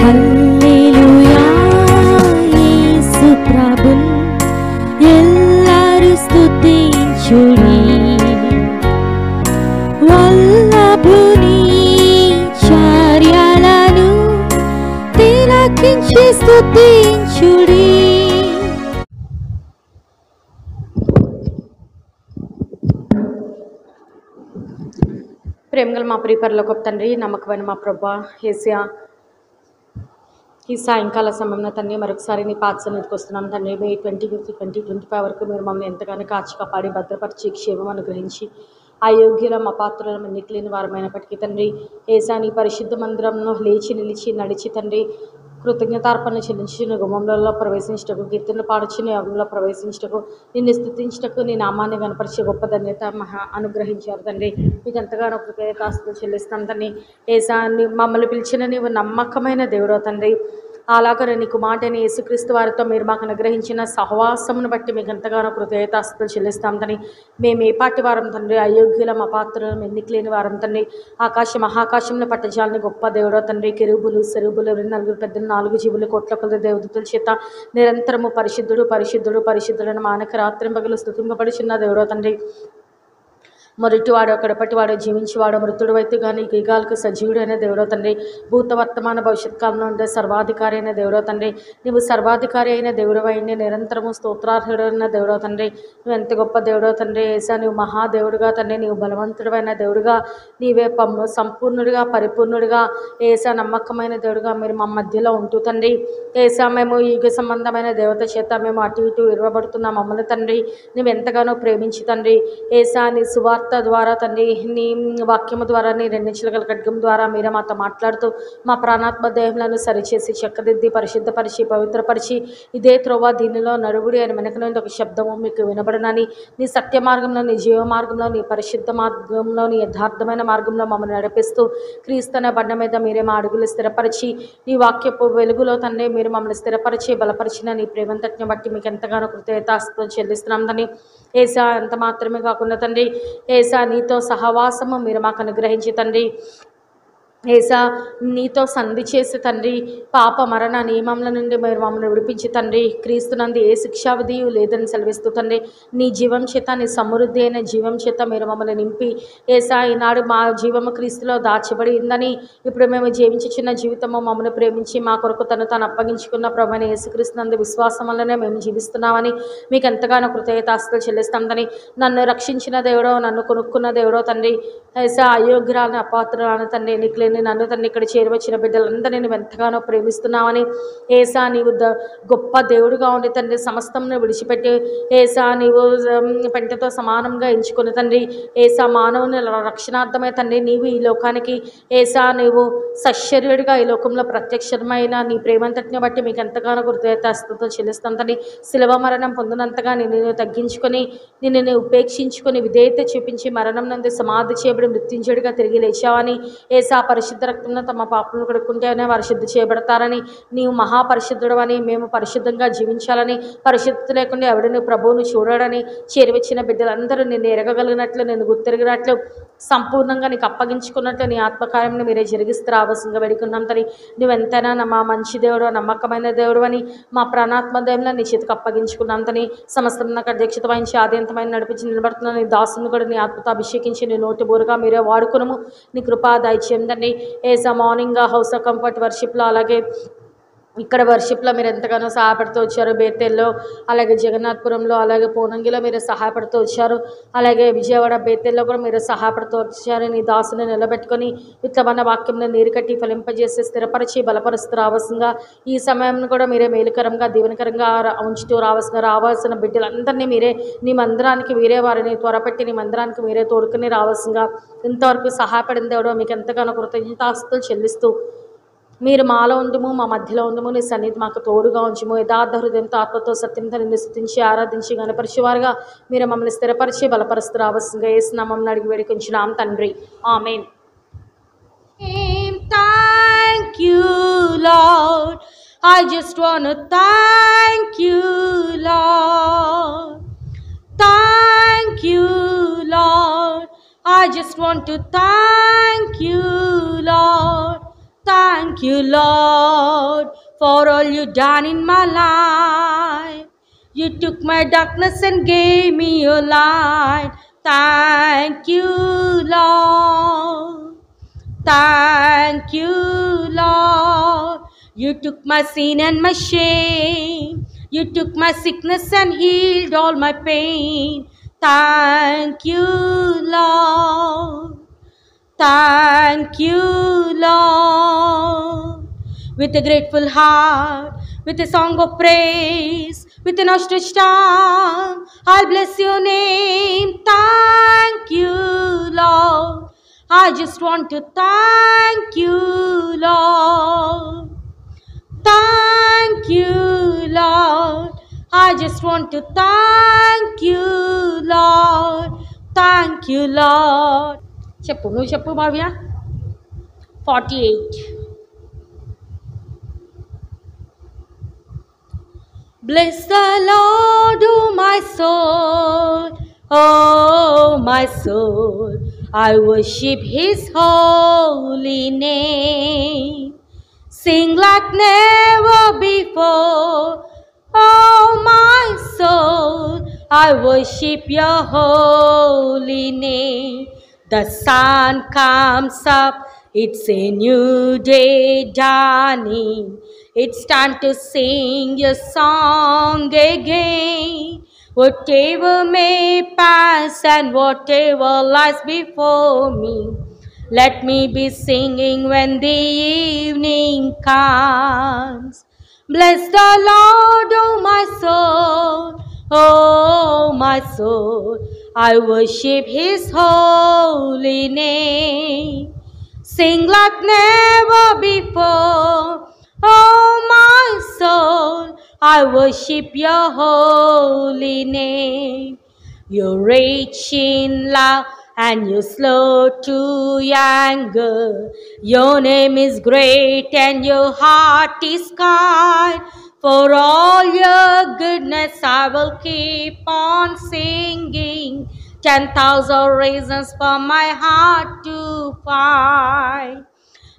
హల్లెలూయా యేసు ప్రభున్ ఎల్లరు స్తుతించుడి వల్లభుని చర్యలను తిలకించి స్తుతించుడి. ప్రేమగల మా ప్రియపరలోకపు తండ్రి, నమ్మకమైన మా ప్రభా యేసయ్యా, ఈ సాయంకాల సమయంలో తండ్రి మరొకసారి నీ పాద సన్నిధికి వస్తున్నాం తండ్రి. మే 2025 వరకు మీరు మమ్మల్ని ఎంతగానో కాచి కాపాడి భద్రపరిచి క్షేమం అనుగ్రహించి అయోగ్యుల మా పాత్రల ఎన్నికలేని వారమైనప్పటికీ తండ్రి యేసయ్యా, నీ పరిశుద్ధ మందిరంలో లేచి నిలిచి నడిచి తండ్రి కృతజ్ఞతార్పణ చెల్లించిన గుమ్మంలో ప్రవేశించటకు, కీర్తనలు పాడుచిన యోగంలో ప్రవేశించటకు, నిన్ను స్తుతించటకు, నీ నామాన్ని కనపరిచే గొప్ప ధన్యత అనుగ్రహించారు తండ్రి. మీకు ఎంతగానో కృతజ్ఞతాస్తులు చెల్లిస్తాం తండ్రి. యేసయ్యా, మమ్మల్ని పిలిచిన నీవు నమ్మకమైన దేవుడో తండ్రి. అలాగనే నీకు మాటని యేసుక్రీస్తు వారితో మీరు మాకు అనుగ్రహించిన సహవాసమును బట్టి మీకు ఎంతగానో కృతజ్ఞతాస్తులు చెల్లిస్తాం తండ్రి. మేము ఏ పాటి వారం తండ్రి, అయోగ్యుల మా పాత్రలను ఎన్నికలేని వారం తండ్రి. మహాకాశంలో పట్టజాలని గొప్ప దేవుడో తండ్రి. కెరూబులు సెరూబులు 24 పెద్దలు 4 జీవులు కోట్ల కొద్ది దేవదూతల చేత నిరంతరము పరిశుద్ధుడు పరిశుద్ధుడు పరిశుద్ధులను మానక రాత్రింపగలు స్తుతింపబడుచున్న దేవుడో తండ్రి. మొదటివాడు కడపటివాడు జీవించేవాడు మృతుడు వైతు కానీ గిగాలకు సజీవుడు అయిన దేవుడో తండ్రి. భూత వర్తమాన భవిష్యత్ కాలంలో ఉండే సర్వాధికారి అయిన దేవుడో తండ్రి. నువ్వు సర్వాధికారి అయిన దేవుడు అయిన నిరంతరము స్తోత్రార్హుడైన దేవుడో తండ్రి. నువ్వు ఎంత గొప్ప దేవుడో తండ్రి. యేసయ్యా, నువ్వు మహాదేవుడుగా తండ్రి, నీవు బలవంతుడైన దేవుడుగా, నీవే సంపూర్ణుడిగా పరిపూర్ణుడిగా, యేసయ్యా నమ్మకమైన దేవుడుగా మీరు మా మధ్యలో ఉంటూ తండ్రి. యేసయ్యా, మేము యుగ సంబంధమైన దేవత చేత మేము అటు ఇటు ఇరవబడుతున్న మమ్మల్ని తండ్రి నువ్వు ఎంతగానో ప్రేమించి తండ్రి. యేసయ్యా, నీ సువార్త ద్వారా తండ్రి, నీ వాక్యము ద్వారా, నీ రెండించుల గల ఖడ్గం ద్వారా మీరే మాతో మాట్లాడుతూ మా ప్రాణాత్మ దేహములను సరిచేసి చక్కదిద్ది పరిశుద్ధపరిచి పవిత్రపరిచి ఇదే త్రోవ దీనిలో నడువుడి అని వెనకనుండి ఒక శబ్దము మీకు వినబడనని, నీ సత్య మార్గంలో, నీ జీవ మార్గంలో, నీ పరిశుద్ధ మార్గంలో, నీ యథార్థమైన మార్గంలో మమ్మల్ని నడిపిస్తూ క్రీస్తు అనే బండ మీద మీరే మా అడుగులు స్థిరపరిచి నీ వాక్యపు వెలుగులో తండ్రి మీరు మమ్మల్ని స్థిరపరిచి బలపరిచిన నీ ప్రేమంతటిని బట్టి మీకు ఎంతగానో కృతజ్ఞతాస్తుతులు చెల్లిస్తున్నాం తండ్రి. యేసయ్యా, అంత మాత్రమే కాకుండా తండ్రి యేసయ్యా, నీతో సహవాసము మీరు మాకు అనుగ్రహించి తండ్రి. యేసయ్యా, నీతో సంధి చేసి తండ్రి పాప మరణ నియమముల నుండి మీరు మమ్మల్ని విడిపించి తండ్రి క్రీస్తునందు ఏ శిక్షావిధి లేదని సెలవిస్తూ తండ్రి నీ జీవం చేత, నీ సమృద్ధి అయిన జీవం చేత మీరు మమ్మల్ని నింపి యేసయ్యా, ఈనాడు మా జీవము క్రీస్తులో దాచబడి ఉందని, ఇప్పుడు మేము జీవించుచున్న జీవితము మమ్మల్ని ప్రేమించి మా కొరకు తాను అప్పగించుకున్న ప్రభువైన యేసుక్రీస్తునందు విశ్వాసం వల్లనే మేము జీవిస్తున్నామని మీకు ఎంతగానో కృతజ్ఞతాస్తుతులు చెల్లిస్తామని. నన్ను రక్షించిన దేవుడో, నన్ను కొనుక్కున్న దేవుడో తండ్రి. యేసయ్యా, అయోగ్యురాలను అపాత్రురాలను తండ్రి ఎన్నికలేని నన్ను తండ్రి ఇక్కడ చేరువచ్చిన బిడ్డలందరినీ నువ్వు ఎంతగానో ప్రేమిస్తున్నావని. యేసయ్యా, నీవు గొప్ప దేవుడుగా ఉండి తండ్రి సమస్తమును విడిచిపెట్టి యేసయ్యా, నీవు పెంటతో సమానంగా ఎంచుకుని తండ్రి యేసయ్యా, మానవుని రక్షణార్థమే తండ్రి నీవు ఈ లోకానికి యేసయ్యా, నీవు సశరీరుడిగా ఈ లోకంలో ప్రత్యక్షమైన నీ ప్రేమంతటిని బట్టి మీకు ఎంతగానో కృతజ్ఞతాస్తుతులు చెల్లిస్తాను తండ్రి. శిలువ మరణం పొందినంతగా నిన్ను తగ్గించుకొని, నిన్ను ఉపేక్షించుకొని విధేయత చూపించి మరణం నందు సమాధి చేయబడి మృత్యుంజయుడిగా తిరిగి లేచావని, యేసయ్యా పరిశుద్ధ రక్తంలో తమ పాపలను కడుక్కుంటేనే వారు శుద్ధి చేయబడతారని, నీవు మహాపరిశుద్ధుడు అని, మేము పరిశుద్ధంగా జీవించాలని, పరిశుద్ధత లేకుండా ఎవడిని ప్రభువును చూడడని చేరువచ్చిన బిడ్డలందరూ నిన్ను ఎరగగలిగినట్లు, నిన్ను గుర్తెరిగినట్లు, సంపూర్ణంగా నీకు అప్పగించుకున్నట్లు నీ ఆత్మకార్యం మీరే జరిగిస్తే రావాల్సిందిగా వేడుకున్నాం తని. నువ్వెంతైనా మా మంచి దేవుడు, నమ్మకమైన దేవుడు అని మా ప్రాణాత్మ దేవులో నీ చేతికి అప్పగించుకున్నాం తని. సమస్తం నాకు అధ్యక్షత వహించి ఆద్యంతమైన నడిపించి నిలబడుతున్న నీ దాసుని కూడా నీ ఆత్మతో అభిషేకించి నీ నోటి బోరుగా మీరే వాడుకునము. నీ కృపా దయచేయండి తండ్రి. యేసయ్యా, మార్నింగ్ హౌస్ ఆఫ్ కంఫర్ట్ వర్షిప్లో అలాగే ఇక్కడ వర్షిప్లో మీరు ఎంతగానో సహాయపడుతూ వచ్చారు. బేతెల్లో అలాగే జగన్నాథపురంలో అలాగే పోనంగిలో మీరు సహాయపడుతూ వచ్చారు. అలాగే విజయవాడ బేతెల్లో కూడా మీరు సహాయపడుతూ వచ్చారు. నీ దాసుని నిలబెట్టుకొని విత్తమైన వాక్యంలో నీరు కట్టి ఫలింపజేసి స్థిరపరిచి బలపరుస్తూ రావాల్సిందిగా, ఈ సమయంలో కూడా మీరే మేలుకరంగా దీవెనకరంగా ఉంచుతూ రావాల్సిన బిడ్డలందరినీ మీరే నీ మందిరానికి మీరే వారిని త్వరపెట్టి నీ మందిరానికి మీరే తోడుకుని రావాల్సిందిగా, ఇంతవరకు సహాయపడిన దేవుడు మీకు ఎంతగానో కృతజ్ఞతాస్తుతులు చెల్లిస్తూ మీరు మాలో ఉండుము, మా మధ్యలో ఉండుము, నీ సన్నిధి మాకు తోడుగా ఉంచుము. యథార్థ హృదయంతో ఆత్మతో సత్యంతో నిన్ను స్తుతించి ఆరాధించి గణపరిచేవారుగా మీరు మమ్మల్ని స్థిరపరిచి బలపరుస్తూ రావాల్సిందిగా యేసు నామమున అడిగి వేడుకొంచున్నాం తండ్రి. ఆమేన్. Thank you, Lord. I just want to thank you, Lord. Thank you, Lord. I just want to thank you, Lord. Thank you, Lord, for all you done in my life. You took my darkness and gave me your light. Thank you, Lord. Thank you, Lord. You took my sin and my shame. You took my sickness and healed all my pain. Thank you, Lord. Thank you, Lord. With a grateful heart, with a song of praise, with an outstretched arm, I'll bless your name. Thank you, Lord. I just want to thank you, Lord. Thank you, Lord. I just want to thank you, Lord. Thank you, Lord. చెప్పు నువ్వు చెప్పు Bhavya 48. Bless the Lord, oh my soul, oh my soul. I worship his holy name. Sing like never before, oh my soul. I worship your holy name. The sun comes up, it's a new day dawning. It's time to sing your song again. Whatever may pass and whatever lies before me, let me be singing when the evening comes. Bless the Lord, oh my soul, oh my soul. I worship his holy name. Sing like never before, oh my soul. I worship your holy name. You're rich in love and you're slow to anger. Your name is great and your heart is kind. For all your goodness I will keep on singing. 10,000 reasons for my heart to find.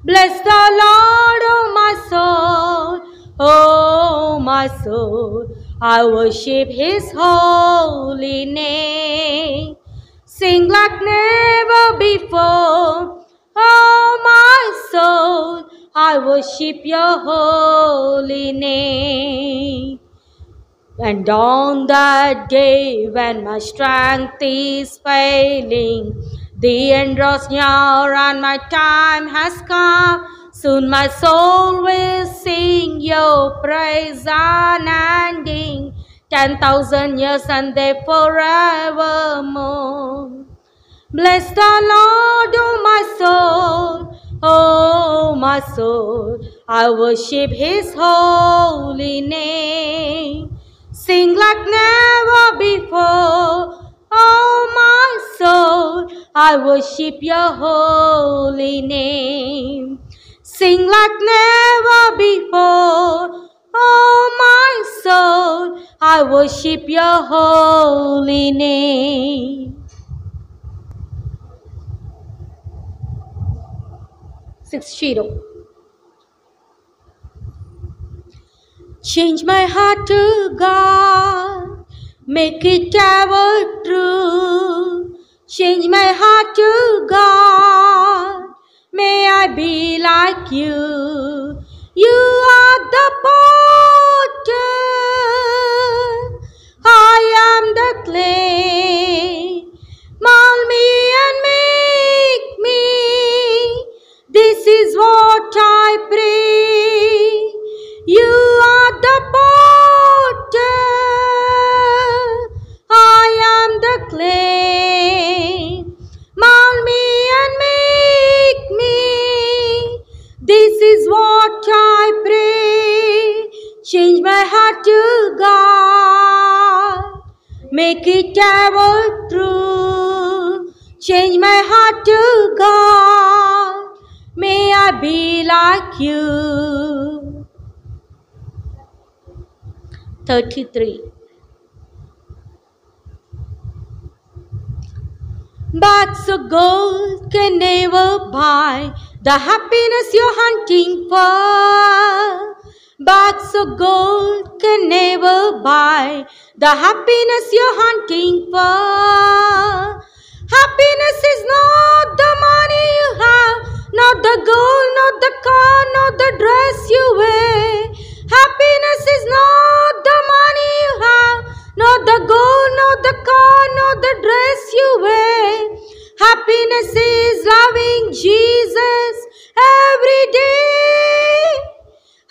Bless the Lord, oh my soul, oh my soul. I worship his holy name. Sing like never before, oh my soul. I worship your holy name. And on that day when my strength is failing, the end draws near and my time has come. Soon my soul will sing your praise unending. 10,000 years and they forevermore. Bless the Lord, oh my soul, oh my soul. I worship his holy name. Sing like never before, oh my soul. I worship your holy name. Sing like never before, oh my soul. I worship your holy name. 60. Change my heart to God, make it ever true. Change my heart to God, may I be like you. You are the potter, I am the clay. Mold me and make me, this is what I pray. You are the potter, I am the clay. Mold me and make me, this is what I pray. Change my heart to God, make it ever true. Change my heart to God, may I be like you. 33. Bags of gold can never buy the happiness you're hunting for. Bags of gold can never buy the happiness you're hunting for. Happiness is not the money you have, not the gold, not the car, not the dress you wear. Happiness is not the money you have, not the gold, not the car, not the dress you wear. Happiness is loving Jesus every day.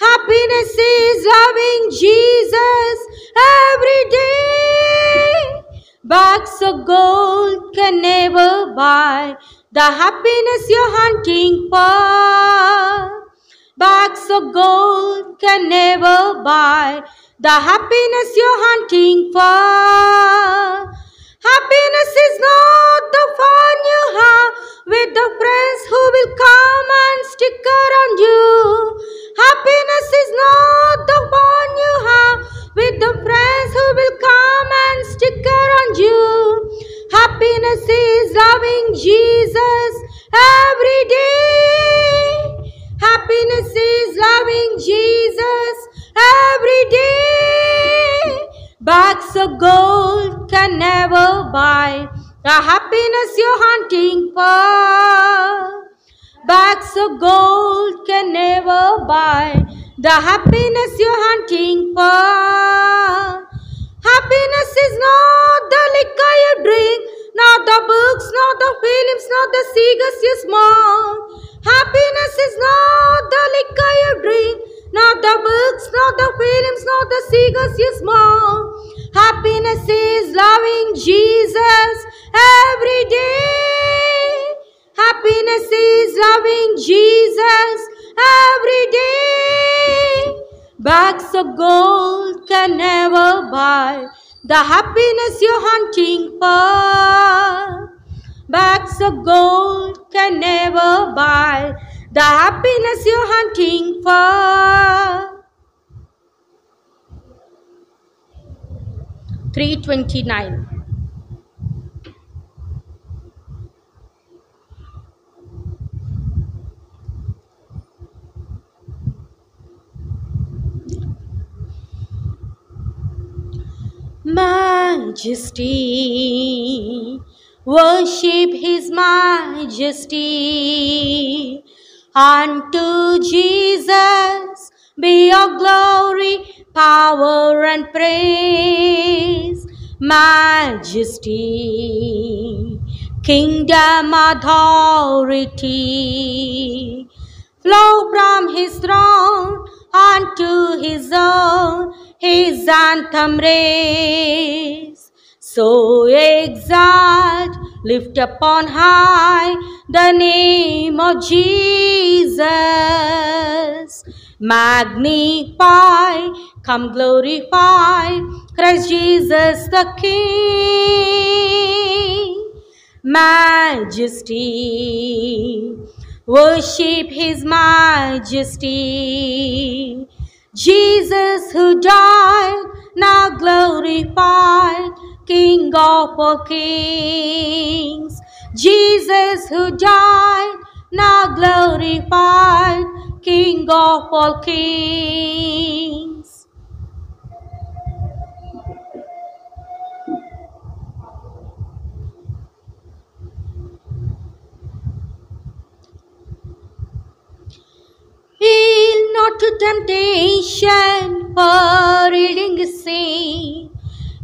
Happiness is loving Jesus every day. Bags of gold can never buy the happiness you're hunting for. Bags of gold can never buy the happiness you're hunting for. Happiness is not the fun you have with the friends who will come and stick around you. Happiness is not the fun you have with the friends who will come and stick around you. Happiness is loving Jesus every day. Happiness is loving Jesus every day. Bags of gold can never buy the happiness you're hunting for. Bags of gold can never buy the happiness you're hunting for. Happiness is not the liquor you drink, not the books, not the films, not the cigars you smoke. Happiness is not the liquor you drink, not the books, not the films, not the cigars you smoke. Happiness is loving Jesus every day. Happiness is loving Jesus every day. Bags of gold can never buy the happiness you're hunting for. Bags of gold can never buy the happiness you're hunting for. 329. Majesty, worship His majesty. Unto Jesus be your glory, power and praise. Majesty, kingdom, authority, flow from His throne unto His own, His anthem raise. So exalt, lift up on high the name of Jesus. Magnify, come glorify Christ Jesus the King. Majesty, worship His majesty. Jesus who died, now glorified, King of all kings. Jesus who died, now glorified, King of all kings. Yield not to temptation, for yielding is sin.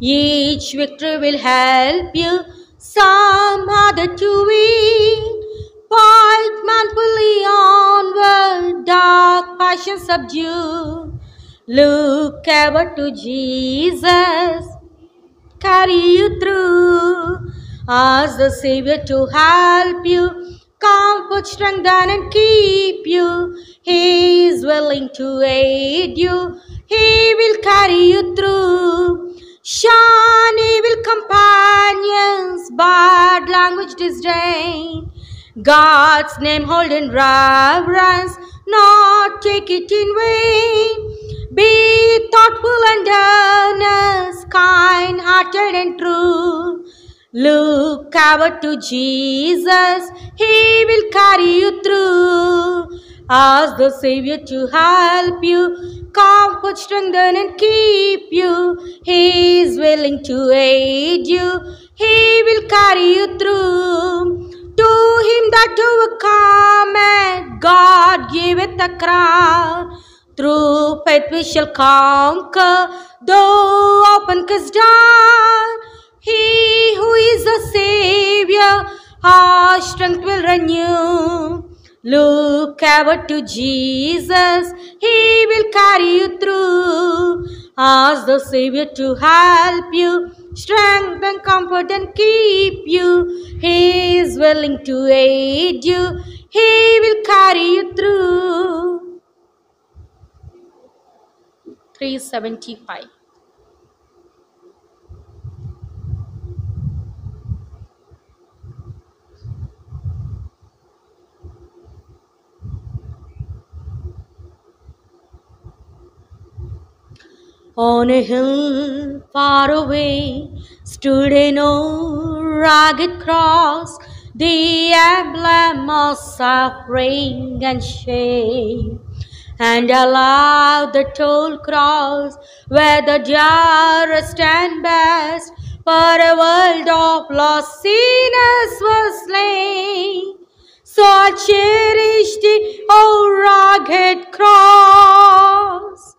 Each victory will help you some other to win. Fight manfully onward, dark passions subdue. Look ever to Jesus, carry you through. Ask the Savior to help you, comfort, strengthen and keep you. He is willing to aid you, He will carry you through. Shun evil companions, bad language disdain. God's name hold in reverence, not take it in vain. Be thoughtful and earnest, kind-hearted and true. Look over to Jesus, He will carry you through. Ask the Savior to help you, comfort, strengthen, and keep you. He is willing to aid you, He will carry you through. To him that overcometh, God giveth a crown. Through faith we shall conquer, though open cast down. He who is the Savior, our strength will renew. Look ever to Jesus, He will carry you through. Ask the Savior to help you, strengthen, comfort, and keep you. He is willing to aid you, He will carry you through. 375. On a hill far away stood an old rugged cross, the emblem of suffering and shame. And aloud the told cross, where the dearest and best for a world of lost sinners was slain. So I cherish the old rugged cross.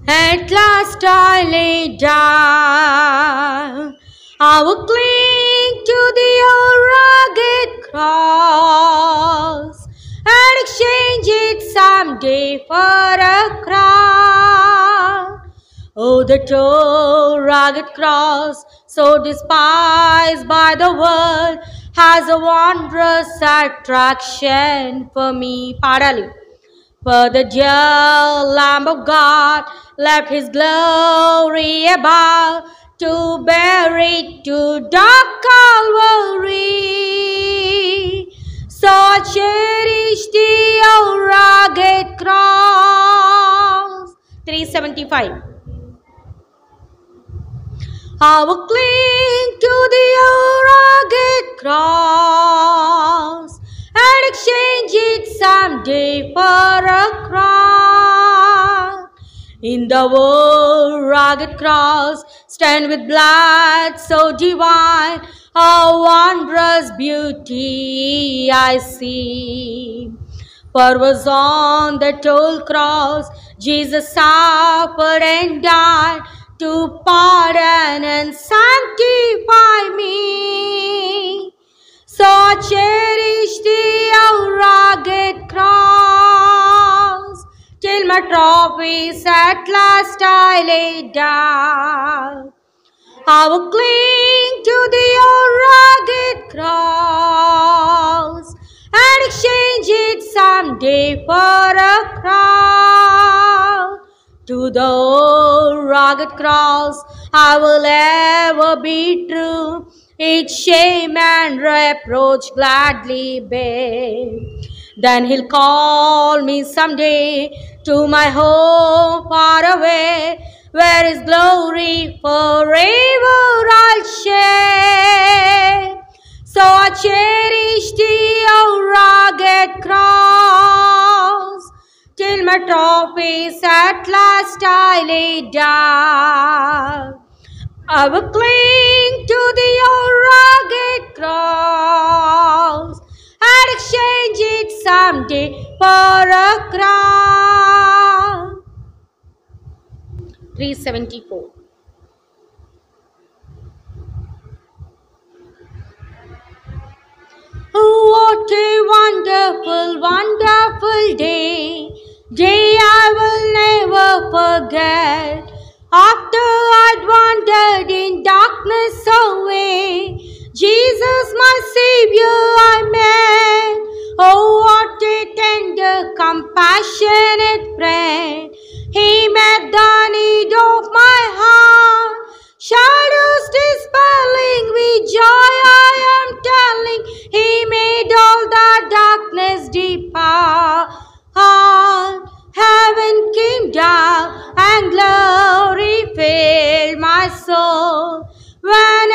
At last I lay down. I will cling to the old rugged cross and exchange it someday for a crown. Oh, the old rugged cross, so despised by the world, has a wondrous attraction for me. Padali. For the dear Lamb of God left His glory above to bear it to dark Calvary. So I cherish the old rugged cross. 375. I will cling to the old rugged cross and exchange it someday for a crown. In the old rugged cross, stand with blood so divine, a wondrous beauty I see. For was on that old cross, Jesus suffered and died to pardon and sanctify me. So I cherish the old rugged cross, till my trophies at last I lay down. I will cling to the old rugged cross and exchange it someday for a crown. To the old rugged cross I will ever be true, its shame and reproach gladly bear. Then He'll call me someday to my home far away, where His glory forever I'll share. So I cherish the old rugged cross, till my trophies at last I lay down. I will cling to the old rugged cross and exchange it someday for a crown. 374. What a wonderful, wonderful day I will never forget. After I'd wandered in darkness away, Jesus my Savior I met. Oh, what a tender, compassionate friend. He met the need of my heart, shadows dispelling with joy I am telling. He made all the darkness depart. Heaven came down and glory filled my soul when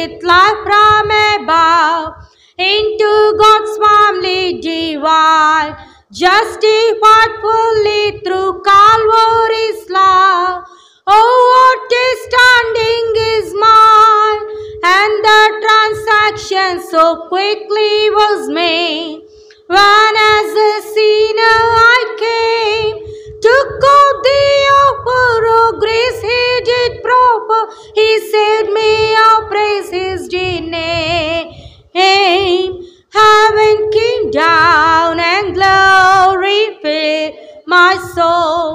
with life from above, into God's family divine, justified fully through Calvary's love. Oh, what a standing is mine, and the transaction so quickly was made. When as a sinner I came, took out the offer of grace he did proper. He saved me, I'll praise his name. Heaven came down and glory filled my soul.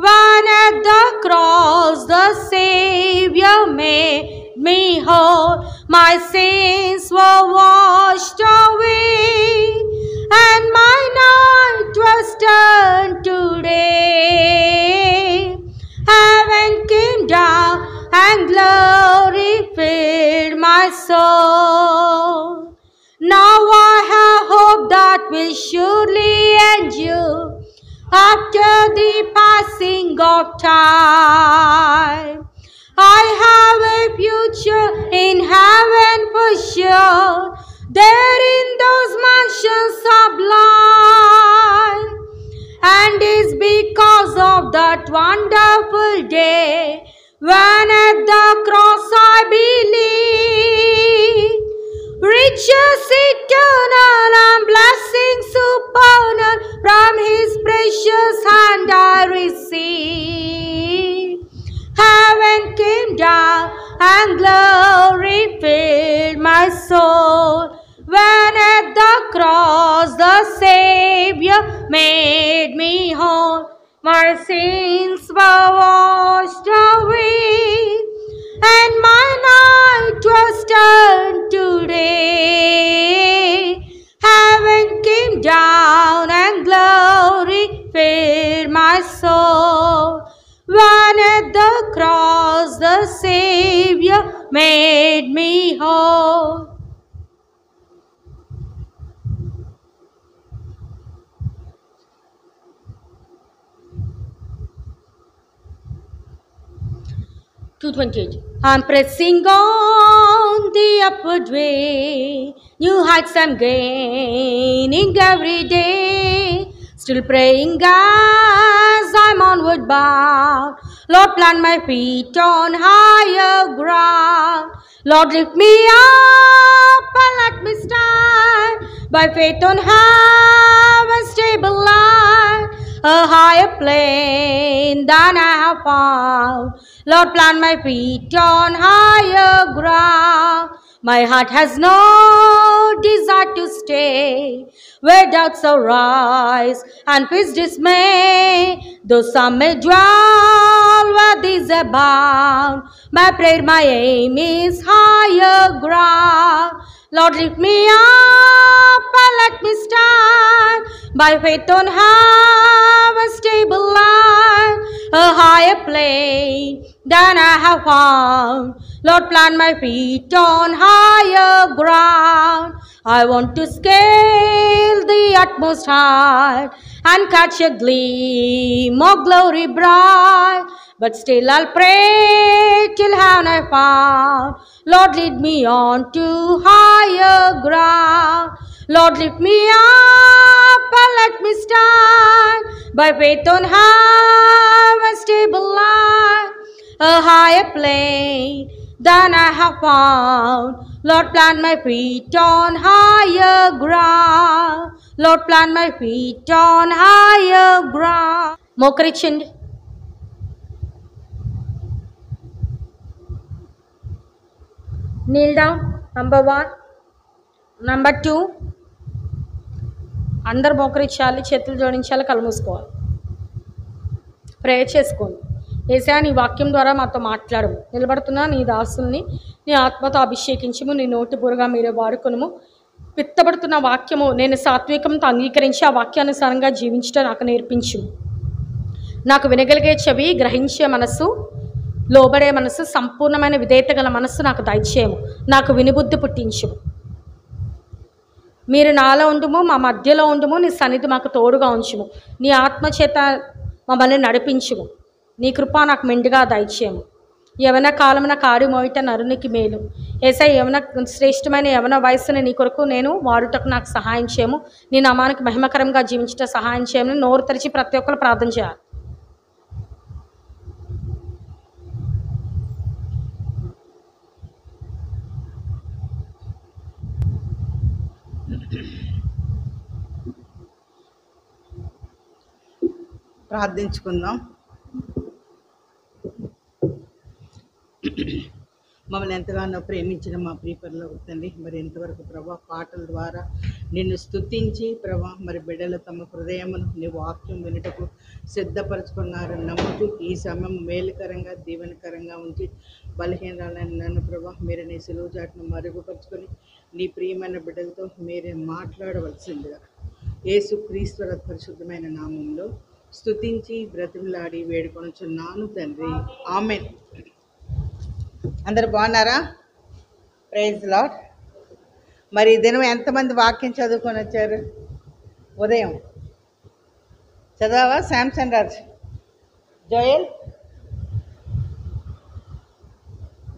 When at the cross the Savior made me whole, my sins were washed away, and my night was turned to day. Heaven came down and glory filled my soul. Now I have hope that will surely endure after the passing of time. I have a future in heaven for sure, there in those mansions sublime, and it's because of that wonderful day when at the cross I believe. Riches eternal and blessings supernal from his precious hand I receive. Heaven came down and glory filled my soul, when at the cross the Savior made me whole. My sins were washed away, and my night was turned to day. Heaven came down and glory filled my soul, when at the cross the Savior made me whole. I'm pressing on the upward way, new heights I'm gaining every day, still praying as I'm onward bound. Lord, plant my feet on higher ground. Lord, lift me up and let me stand by faith on heaven's stable line, a higher plane than I have found. Lord, plant my feet on higher ground. My heart has no desire to stay where doubts arise and fears dismay, though some may dwell where these abound. My prayer, my aim is higher ground. Lord, lift me up and let me stand by faith on heaven's stable line, a higher plane than I have found. Lord, plant my feet on higher ground. I want to scale the utmost height and catch a gleam of glory bright, but still I'll pray till heaven I found. Lord, lead me on to higher ground. Lord, lift me up and let me stand by faith on heaven's stable line, a higher plane than I have found. Lord, plant my feet on higher ground. Lord, plant my feet on higher ground. మోకరించండి. Kneel down. Number 1. Number 2. అందరు మోకరించాలి, చేతులు జోడించాలి, కళ్ళు మూసుకోవాలి, prayer చేసుకోండి. యేసయ్యా, నీ వాక్యం ద్వారా మాతో మాట్లాడము. నిలబడుతున్నా నీ దాసుల్ని నీ ఆత్మతో అభిషేకించము, నీ నోటి బురగా మీరే వాడుకొనుము. విత్తబడుతున్న వాక్యము నేను సాత్వికంతో అంగీకరించి ఆ వాక్యానుసారంగా జీవించడం నాకు నేర్పించు. నాకు వినగలిగే చెవి, గ్రహించే మనసు, లోబడే మనసు, సంపూర్ణమైన విధేయత గల మనస్సు నాకు దయచేయము. నాకు వినిబుద్ధి పుట్టించు. మీరు నాలో ఉండుము, మా మధ్యలో ఉండుము, నీ సన్నిధి మాకు తోడుగా ఉంచుము. నీ ఆత్మచేత మమ్మల్ని నడిపించుము. నీ కృప నాకు మెండుగా దయచేయము. యవన కాలమున కాడి మోయిట నరునికి మేలు, యేసయ్య శ్రేష్టమైన యవన వయస్సుని నీ కొరకు నేను వాడుటకు నాకు సహాయం చేయము, నీ నామానికి మహిమకరంగా జీవించుట సహాయం చేయమని నోరు తెరిచి ప్రతి ఒక్కరు ప్రార్థన చేయాలి. ప్రార్థించుకుందాం. మమ్మల్ని ఎంతగానో ప్రేమించిన మా ప్రియపరలో తండ్రి, మరి ఎంతవరకు ప్రభా పాటల ద్వారా నిన్ను స్తుతించి ప్రభా మరి బిడ్డలు తమ హృదయమును నీ వాక్యం వినుటకు సిద్ధపరచుకున్నారని నమ్ముతూ ఈ సమయం మేలుకరంగా దీవెనకరంగా ఉంచి బలహీనరాలని నన్ను ప్రభా మీరు నీ సులువు చాటును మరుగుపరుచుకొని నీ ప్రియమైన బిడ్డలతో మీరే మాట్లాడవలసిందిగా యేసు క్రీస్తు పరిశుద్ధమైన నామంలో స్తుతించి బ్రతిమలాడి వేడుకొనుచున్నాను తండ్రి, ఆమేన్. అందరు బాగున్నారా? Praise lord. మరి ఈ దినం ఎంతమంది వాక్యం చదువుకొని వచ్చారు? ఉదయం చదవా? శాంసన్ రాజ్, జోయల్,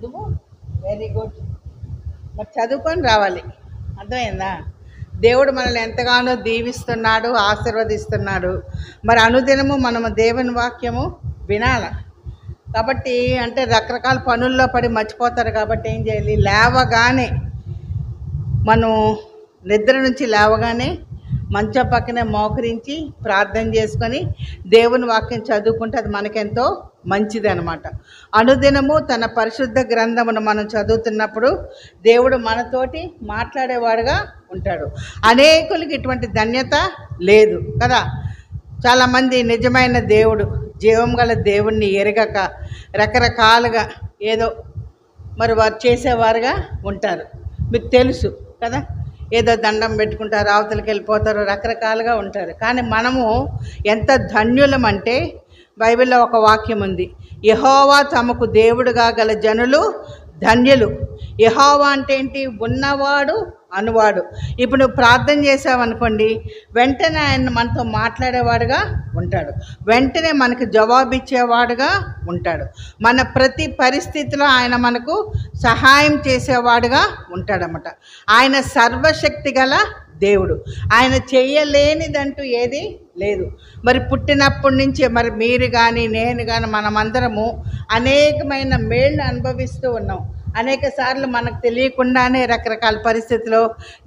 నువ్వు వెరీ గుడ్. మరి చదువుకొని రావాలి, అర్థమైందా? దేవుడు మనల్ని ఎంతగానో దీవిస్తున్నాడు, ఆశీర్వదిస్తున్నాడు. మరి అనుదినము మనము దేవుని వాక్యము వినాల. కాబట్టి అంటే రకరకాల పనుల్లో పడి మర్చిపోతారు. కాబట్టి ఏం చేయాలి? లేవగానే మనం నిద్ర నుంచి లేవగానే మంచం పక్కనే మోకరించి ప్రార్థన చేసుకొని దేవుని వాక్యం చదువుకుంటే అది మనకెంతో మంచిది అనమాట. అనుదినము తన పరిశుద్ధ గ్రంథమును మనం చదువుతున్నప్పుడు దేవుడు మనతోటి మాట్లాడేవాడుగా ఉంటాడు. అనేకులకి ఇటువంటి ధన్యత లేదు కదా. చాలామంది నిజమైన దేవుడు, జీవం గల దేవుణ్ణి ఎరగక రకరకాలుగా ఏదో మరి వారు చేసేవారుగా ఉంటారు. మీకు తెలుసు కదా, ఏదో దండం పెట్టుకుంటారు, అవతలకి వెళ్ళిపోతారు, రకరకాలుగా ఉంటారు. కానీ మనము ఎంత ధన్యులమంటే బైబిల్లో ఒక వాక్యం ఉంది, యెహోవా తమకు దేవుడుగా గల జనులు ధన్యులు. యెహోవా అంటే ఏంటి? ఉన్నవాడు అనువాడు. ఇప్పుడు నువ్వు ప్రార్థన చేసావనుకోండి, వెంటనే ఆయన మనతో మాట్లాడేవాడుగా ఉంటాడు, వెంటనే మనకు జవాబిచ్చేవాడుగా ఉంటాడు. మన ప్రతి పరిస్థితిలో ఆయన మనకు సహాయం చేసేవాడుగా ఉంటాడన్నమాట. ఆయన సర్వశక్తి గల దేవుడు. ఆయన చెయ్యలేనిదంటూ ఏది లేదు. మరి పుట్టినప్పటి నుంచే మరి మీరు కానీ నేను కానీ మనమందరము అనేకమైన మేళ్ళు అనుభవిస్తూ ఉన్నాం. అనేక సార్లు మనకు తెలియకుండానే రకరకాల పరిస్థితుల్లో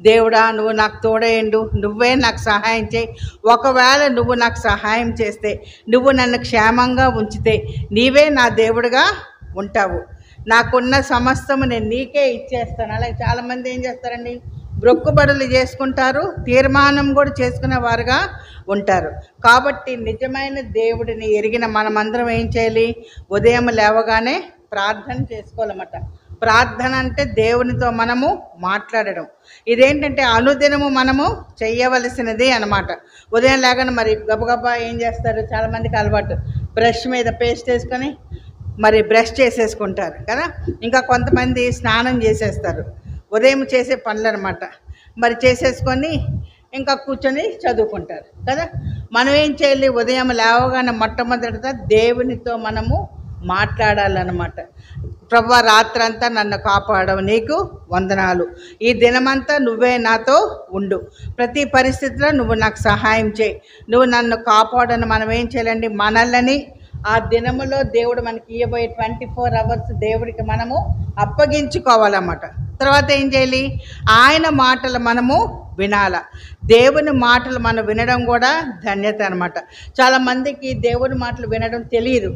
దేవుడా నువ్వు నాకు తోడేయండు, నువ్వే నాకు సహాయం చేయి, ఒకవేళ నువ్వు నాకు సహాయం చేస్తే, నువ్వు నన్ను క్షేమంగా ఉంచితే నీవే నా దేవుడుగా ఉంటావు, నాకున్న సమస్తము నేను నీకే ఇచ్చేస్తాను. అలాగే చాలామంది ఏం చేస్తారండి, బ్రొక్కుబడులు చేసుకుంటారు, తీర్మానం కూడా చేసుకునే వారుగా ఉంటారు. కాబట్టి నిజమైన దేవుడిని ఎరిగిన మనమందరం ఏం చేయాలి? ఉదయం లేవగానే ప్రార్థన చేసుకోవాలన్నమాట. ప్రార్థన అంటే దేవునితో మనము మాట్లాడడం. ఇదేంటంటే అనుదినము మనము చెయ్యవలసినది అన్నమాట. ఉదయం లేగానే మరి గబగబా ఏం చేస్తారు, చాలామందికి అలవాటు బ్రష్ మీద పేస్ట్ వేసుకొని మరి బ్రష్ చేసేసుకుంటారు కదా. ఇంకా కొంతమంది స్నానం చేసేస్తారు, ఉదయం చేసే పనులు అనమాట. మరి చేసేసుకొని ఇంకా కూర్చొని చదువుకుంటారు కదా. మనం ఏం చేయాలి? ఉదయం లేవగానే మొట్టమొదటిగా దేవునితో మనము మాట్లాడాలన్నమాట. ప్రభువా రాత్రంతా నన్ను కాపాడవు, నీకు వందనాలు, ఈ దినమంతా నువ్వే నాతో ఉండు, ప్రతి పరిస్థితిలో నువ్వు నాకు సహాయం చేయి, నువ్వు నన్ను కాపాడని మనం ఏం చేయాలండి? మనల్ని ఆ దినములో దేవుడు మనకి ఇవ్వబోయే 24 అవర్స్ దేవుడికి మనము అప్పగించుకోవాలన్నమాట. తర్వాత ఏం చేయాలి? ఆయన మాటలు మనము వినాల. దేవుని మాటలు మనం వినడం కూడా ధన్యత అనమాట. చాలామందికి దేవుని మాటలు వినడం తెలియదు,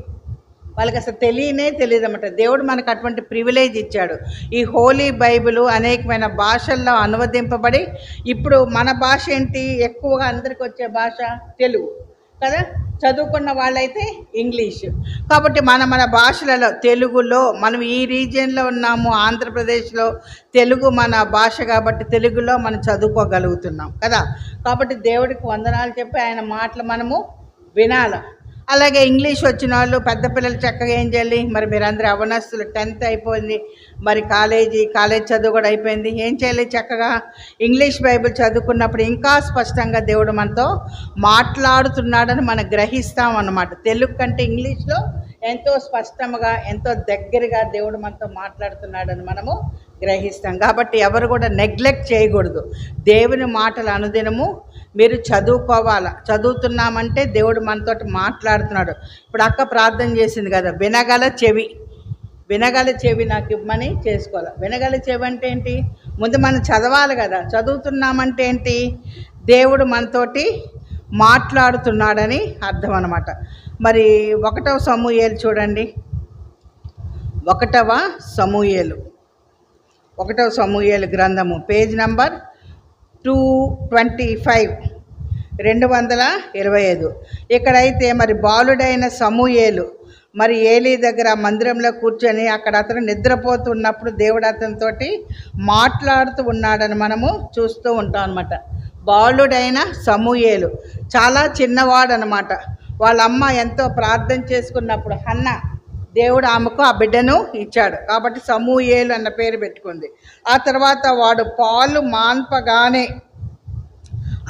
వాళ్ళకి అసలు తెలియదు అన్నమాట. దేవుడు మనకు అటువంటి ప్రివిలేజ్ ఇచ్చాడు. ఈ హోలీ బైబిల్ అనేకమైన భాషల్లో అనువదింపబడి, ఇప్పుడు మన భాష ఏంటి? ఎక్కువగా అందరికి వచ్చే భాష తెలుగు కదా. చదువుకున్న వాళ్ళైతే ఇంగ్లీష్. కాబట్టి మన భాషలలో తెలుగులో మనం ఈ రీజియన్లో ఉన్నాము, ఆంధ్రప్రదేశ్లో తెలుగు మన భాష కాబట్టి తెలుగులో మనం చదువుకోగలుగుతున్నాం కదా. కాబట్టి దేవుడికి వందనాలు చెప్పి ఆయన మాటలు మనము వినాలి. అలాగే ఇంగ్లీష్ వచ్చిన వాళ్ళు పెద్ద పిల్లలు చక్కగా ఏం చేయాలి? మరి మీరందరూ అవనస్తులు 10th అయిపోయింది, మరి కాలేజ్ చదువు కూడా అయిపోయింది. ఏం చేయాలి? చక్కగా ఇంగ్లీష్ బైబిల్ చదువుకున్నప్పుడు ఇంకా స్పష్టంగా దేవుడు మనతో మాట్లాడుతున్నాడని మనం గ్రహిస్తాం అన్నమాట. తెలుగు కంటే ఇంగ్లీష్లో ఎంతో స్పష్టంగా, ఎంతో దగ్గరగా దేవుడు మనతో మాట్లాడుతున్నాడని మనము గ్రహిస్తాం. కాబట్టి ఎవరు కూడా నెగ్లెక్ట్ చేయకూడదు. దేవుని మాటలు అనుదినము మీరు చదువుకోవాలా. చదువుతున్నామంటే దేవుడు మనతోటి మాట్లాడుతున్నాడు. ఇప్పుడు అక్క ప్రార్థన చేసింది కదా, వినగల చెవి నాకు ఇవ్వమని చేసుకోవాలి. వినగల చెవి అంటే ఏంటి? ముందు మనం చదవాలి కదా. చదువుతున్నామంటే ఏంటి? దేవుడు మనతోటి మాట్లాడుతున్నాడని అర్థం అన్నమాట. మరి 1వ సమూయేలు చూడండి. 1వ సమూయేలు గ్రంథము పేజ్ నంబర్ 225, 225. ఇక్కడైతే మరి బాలుడైన సమూయేలు మరి ఏలీ దగ్గర మందిరంలో కూర్చొని అక్కడ అతను నిద్రపోతున్నప్పుడు దేవుడు అతనితోటి మాట్లాడుతూ ఉన్నాడని మనము చూస్తూ ఉంటాం అన్నమాట. బాలుడైన సమూయేలు చాలా చిన్నవాడు అనమాట. వాళ్ళ అమ్మ ఎంతో ప్రార్థన చేసుకున్నప్పుడు హన్న దేవుడు ఆమెకు ఆ బిడ్డను ఇచ్చాడు. కాబట్టి సమూయేలు అన్న పేరు పెట్టుకుంది. ఆ తర్వాత వాడు పాలు మాన్పగానే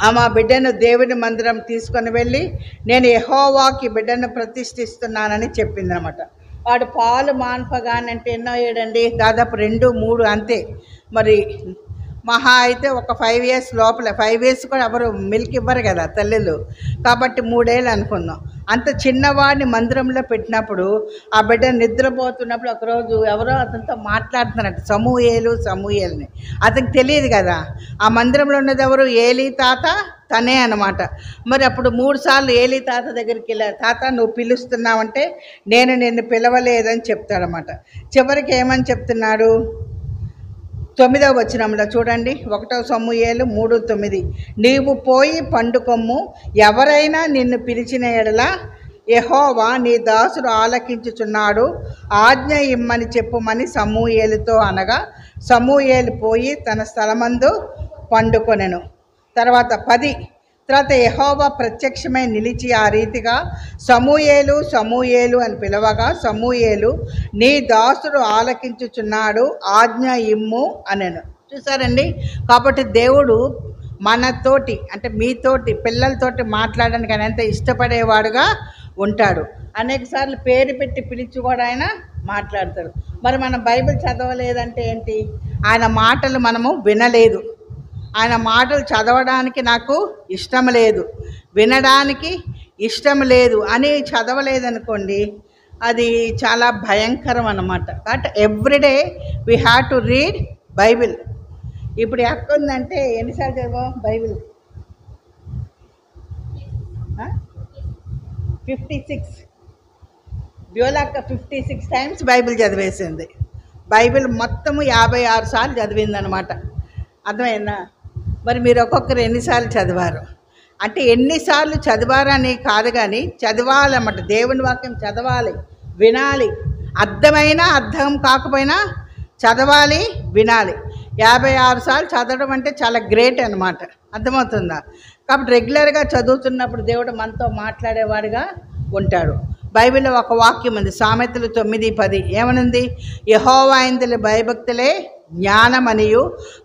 ఆమె ఆ బిడ్డను దేవుని మందిరం తీసుకొని వెళ్ళి నేను యెహోవాకి బిడ్డను ప్రతిష్ఠిస్తున్నానని చెప్పింది అనమాట. వాడు పాలు మాన్పగానంటే ఎన్నో ఏడండి? దాదాపు 2, 3 అంతే. మరి మహా అయితే ఒక 5 years లోపల, 5 years కూడా ఎవరు మిల్క్ ఇవ్వరు కదా తల్లులు. కాబట్టి 3 ఏళ్ళు అనుకుందాం. అంత చిన్నవాడిని మందిరంలో పెట్టినప్పుడు ఆ బిడ్డ నిద్రపోతున్నప్పుడు ఒకరోజు ఎవరో అతనితో మాట్లాడుతున్నట్టు సమూయేలుని. అతనికి తెలియదు కదా ఆ మందిరంలో ఉన్నది ఎవరు? ఏలీ తాత తనే అనమాట. మరి అప్పుడు 3 సార్లు ఏలీ తాత దగ్గరికి వెళ్ళారు. తాత నువ్వు పిలుస్తున్నావంటే నేను నిన్ను పిలవలేదని చెప్తాడనమాట. చివరికి ఏమని చెప్తున్నాడు? 9వ వచనంలో చూడండి. 1వ సమూయేలు 3:9. నీవు పోయి పండుకొమ్ము, ఎవరైనా నిన్ను పిలిచిన ఎడల యెహోవా నీ దాసుడు ఆలకించుచున్నాడు, ఆజ్ఞ ఇమ్మని చెప్పుమని సమూయేలుతో అనగా సమూయేలు పోయి తన స్థలమందు పండుకొనెను. తర్వాత 10. తర్వాత యెహోవా ప్రత్యక్షమై నిలిచి ఆ రీతిగా సమూయేలు అని పిలవగా సమూయేలు నీ దాసుడు ఆలకించుచున్నాడు, ఆజ్ఞ ఇమ్ము అనెను. చూసారండి? కాబట్టి దేవుడు మనతోటి అంటే మీతోటి పిల్లలతోటి మాట్లాడడానికి ఆయన ఎంత ఇష్టపడేవాడుగా ఉంటాడు. అనేక సార్లు పేరు పెట్టి పిలిచి కూడా ఆయన మాట్లాడతాడు. మరి మనం బైబిల్ చదవలేదంటే ఏంటి? ఆయన మాటలు మనము వినలేదు. ఆయన మాటలు చదవడానికి నాకు ఇష్టం లేదు, వినడానికి ఇష్టం లేదు అని చదవలేదనుకోండి, అది చాలా భయంకరం అన్నమాట. But everyday we have to read Bible. ఇప్పుడు ఎక్క ఉందంటే ఎన్నిసార్లు చదివాం బైబిల్? 56. బ్యోలాక్క 56 times బైబిల్ చదివేసింది. బైబిల్ మొత్తము 56 సార్లు చదివిందనమాట. అర్థమైందా? మరి మీరు ఒక్కొక్కరు ఎన్నిసార్లు చదివారు అంటే ఎన్నిసార్లు చదివారని కాదు కానీ చదవాలన్నమాట. దేవుని వాక్యం చదవాలి, వినాలి. అర్థమైనా అర్థం కాకపోయినా చదవాలి, వినాలి. 56 సార్లు చదవడం అంటే చాలా గ్రేట్ అనమాట. అర్థమవుతుందా? కాబట్టి రెగ్యులర్గా చదువుతున్నప్పుడు దేవుడు మనతో మాట్లాడేవాడుగా ఉంటాడు. బైబిల్లో ఒక వాక్యం ఉంది, సామెతలు 9:10. ఏమనుంది? యెహోవా యందు భయభక్తులే జ్ఞానమనియు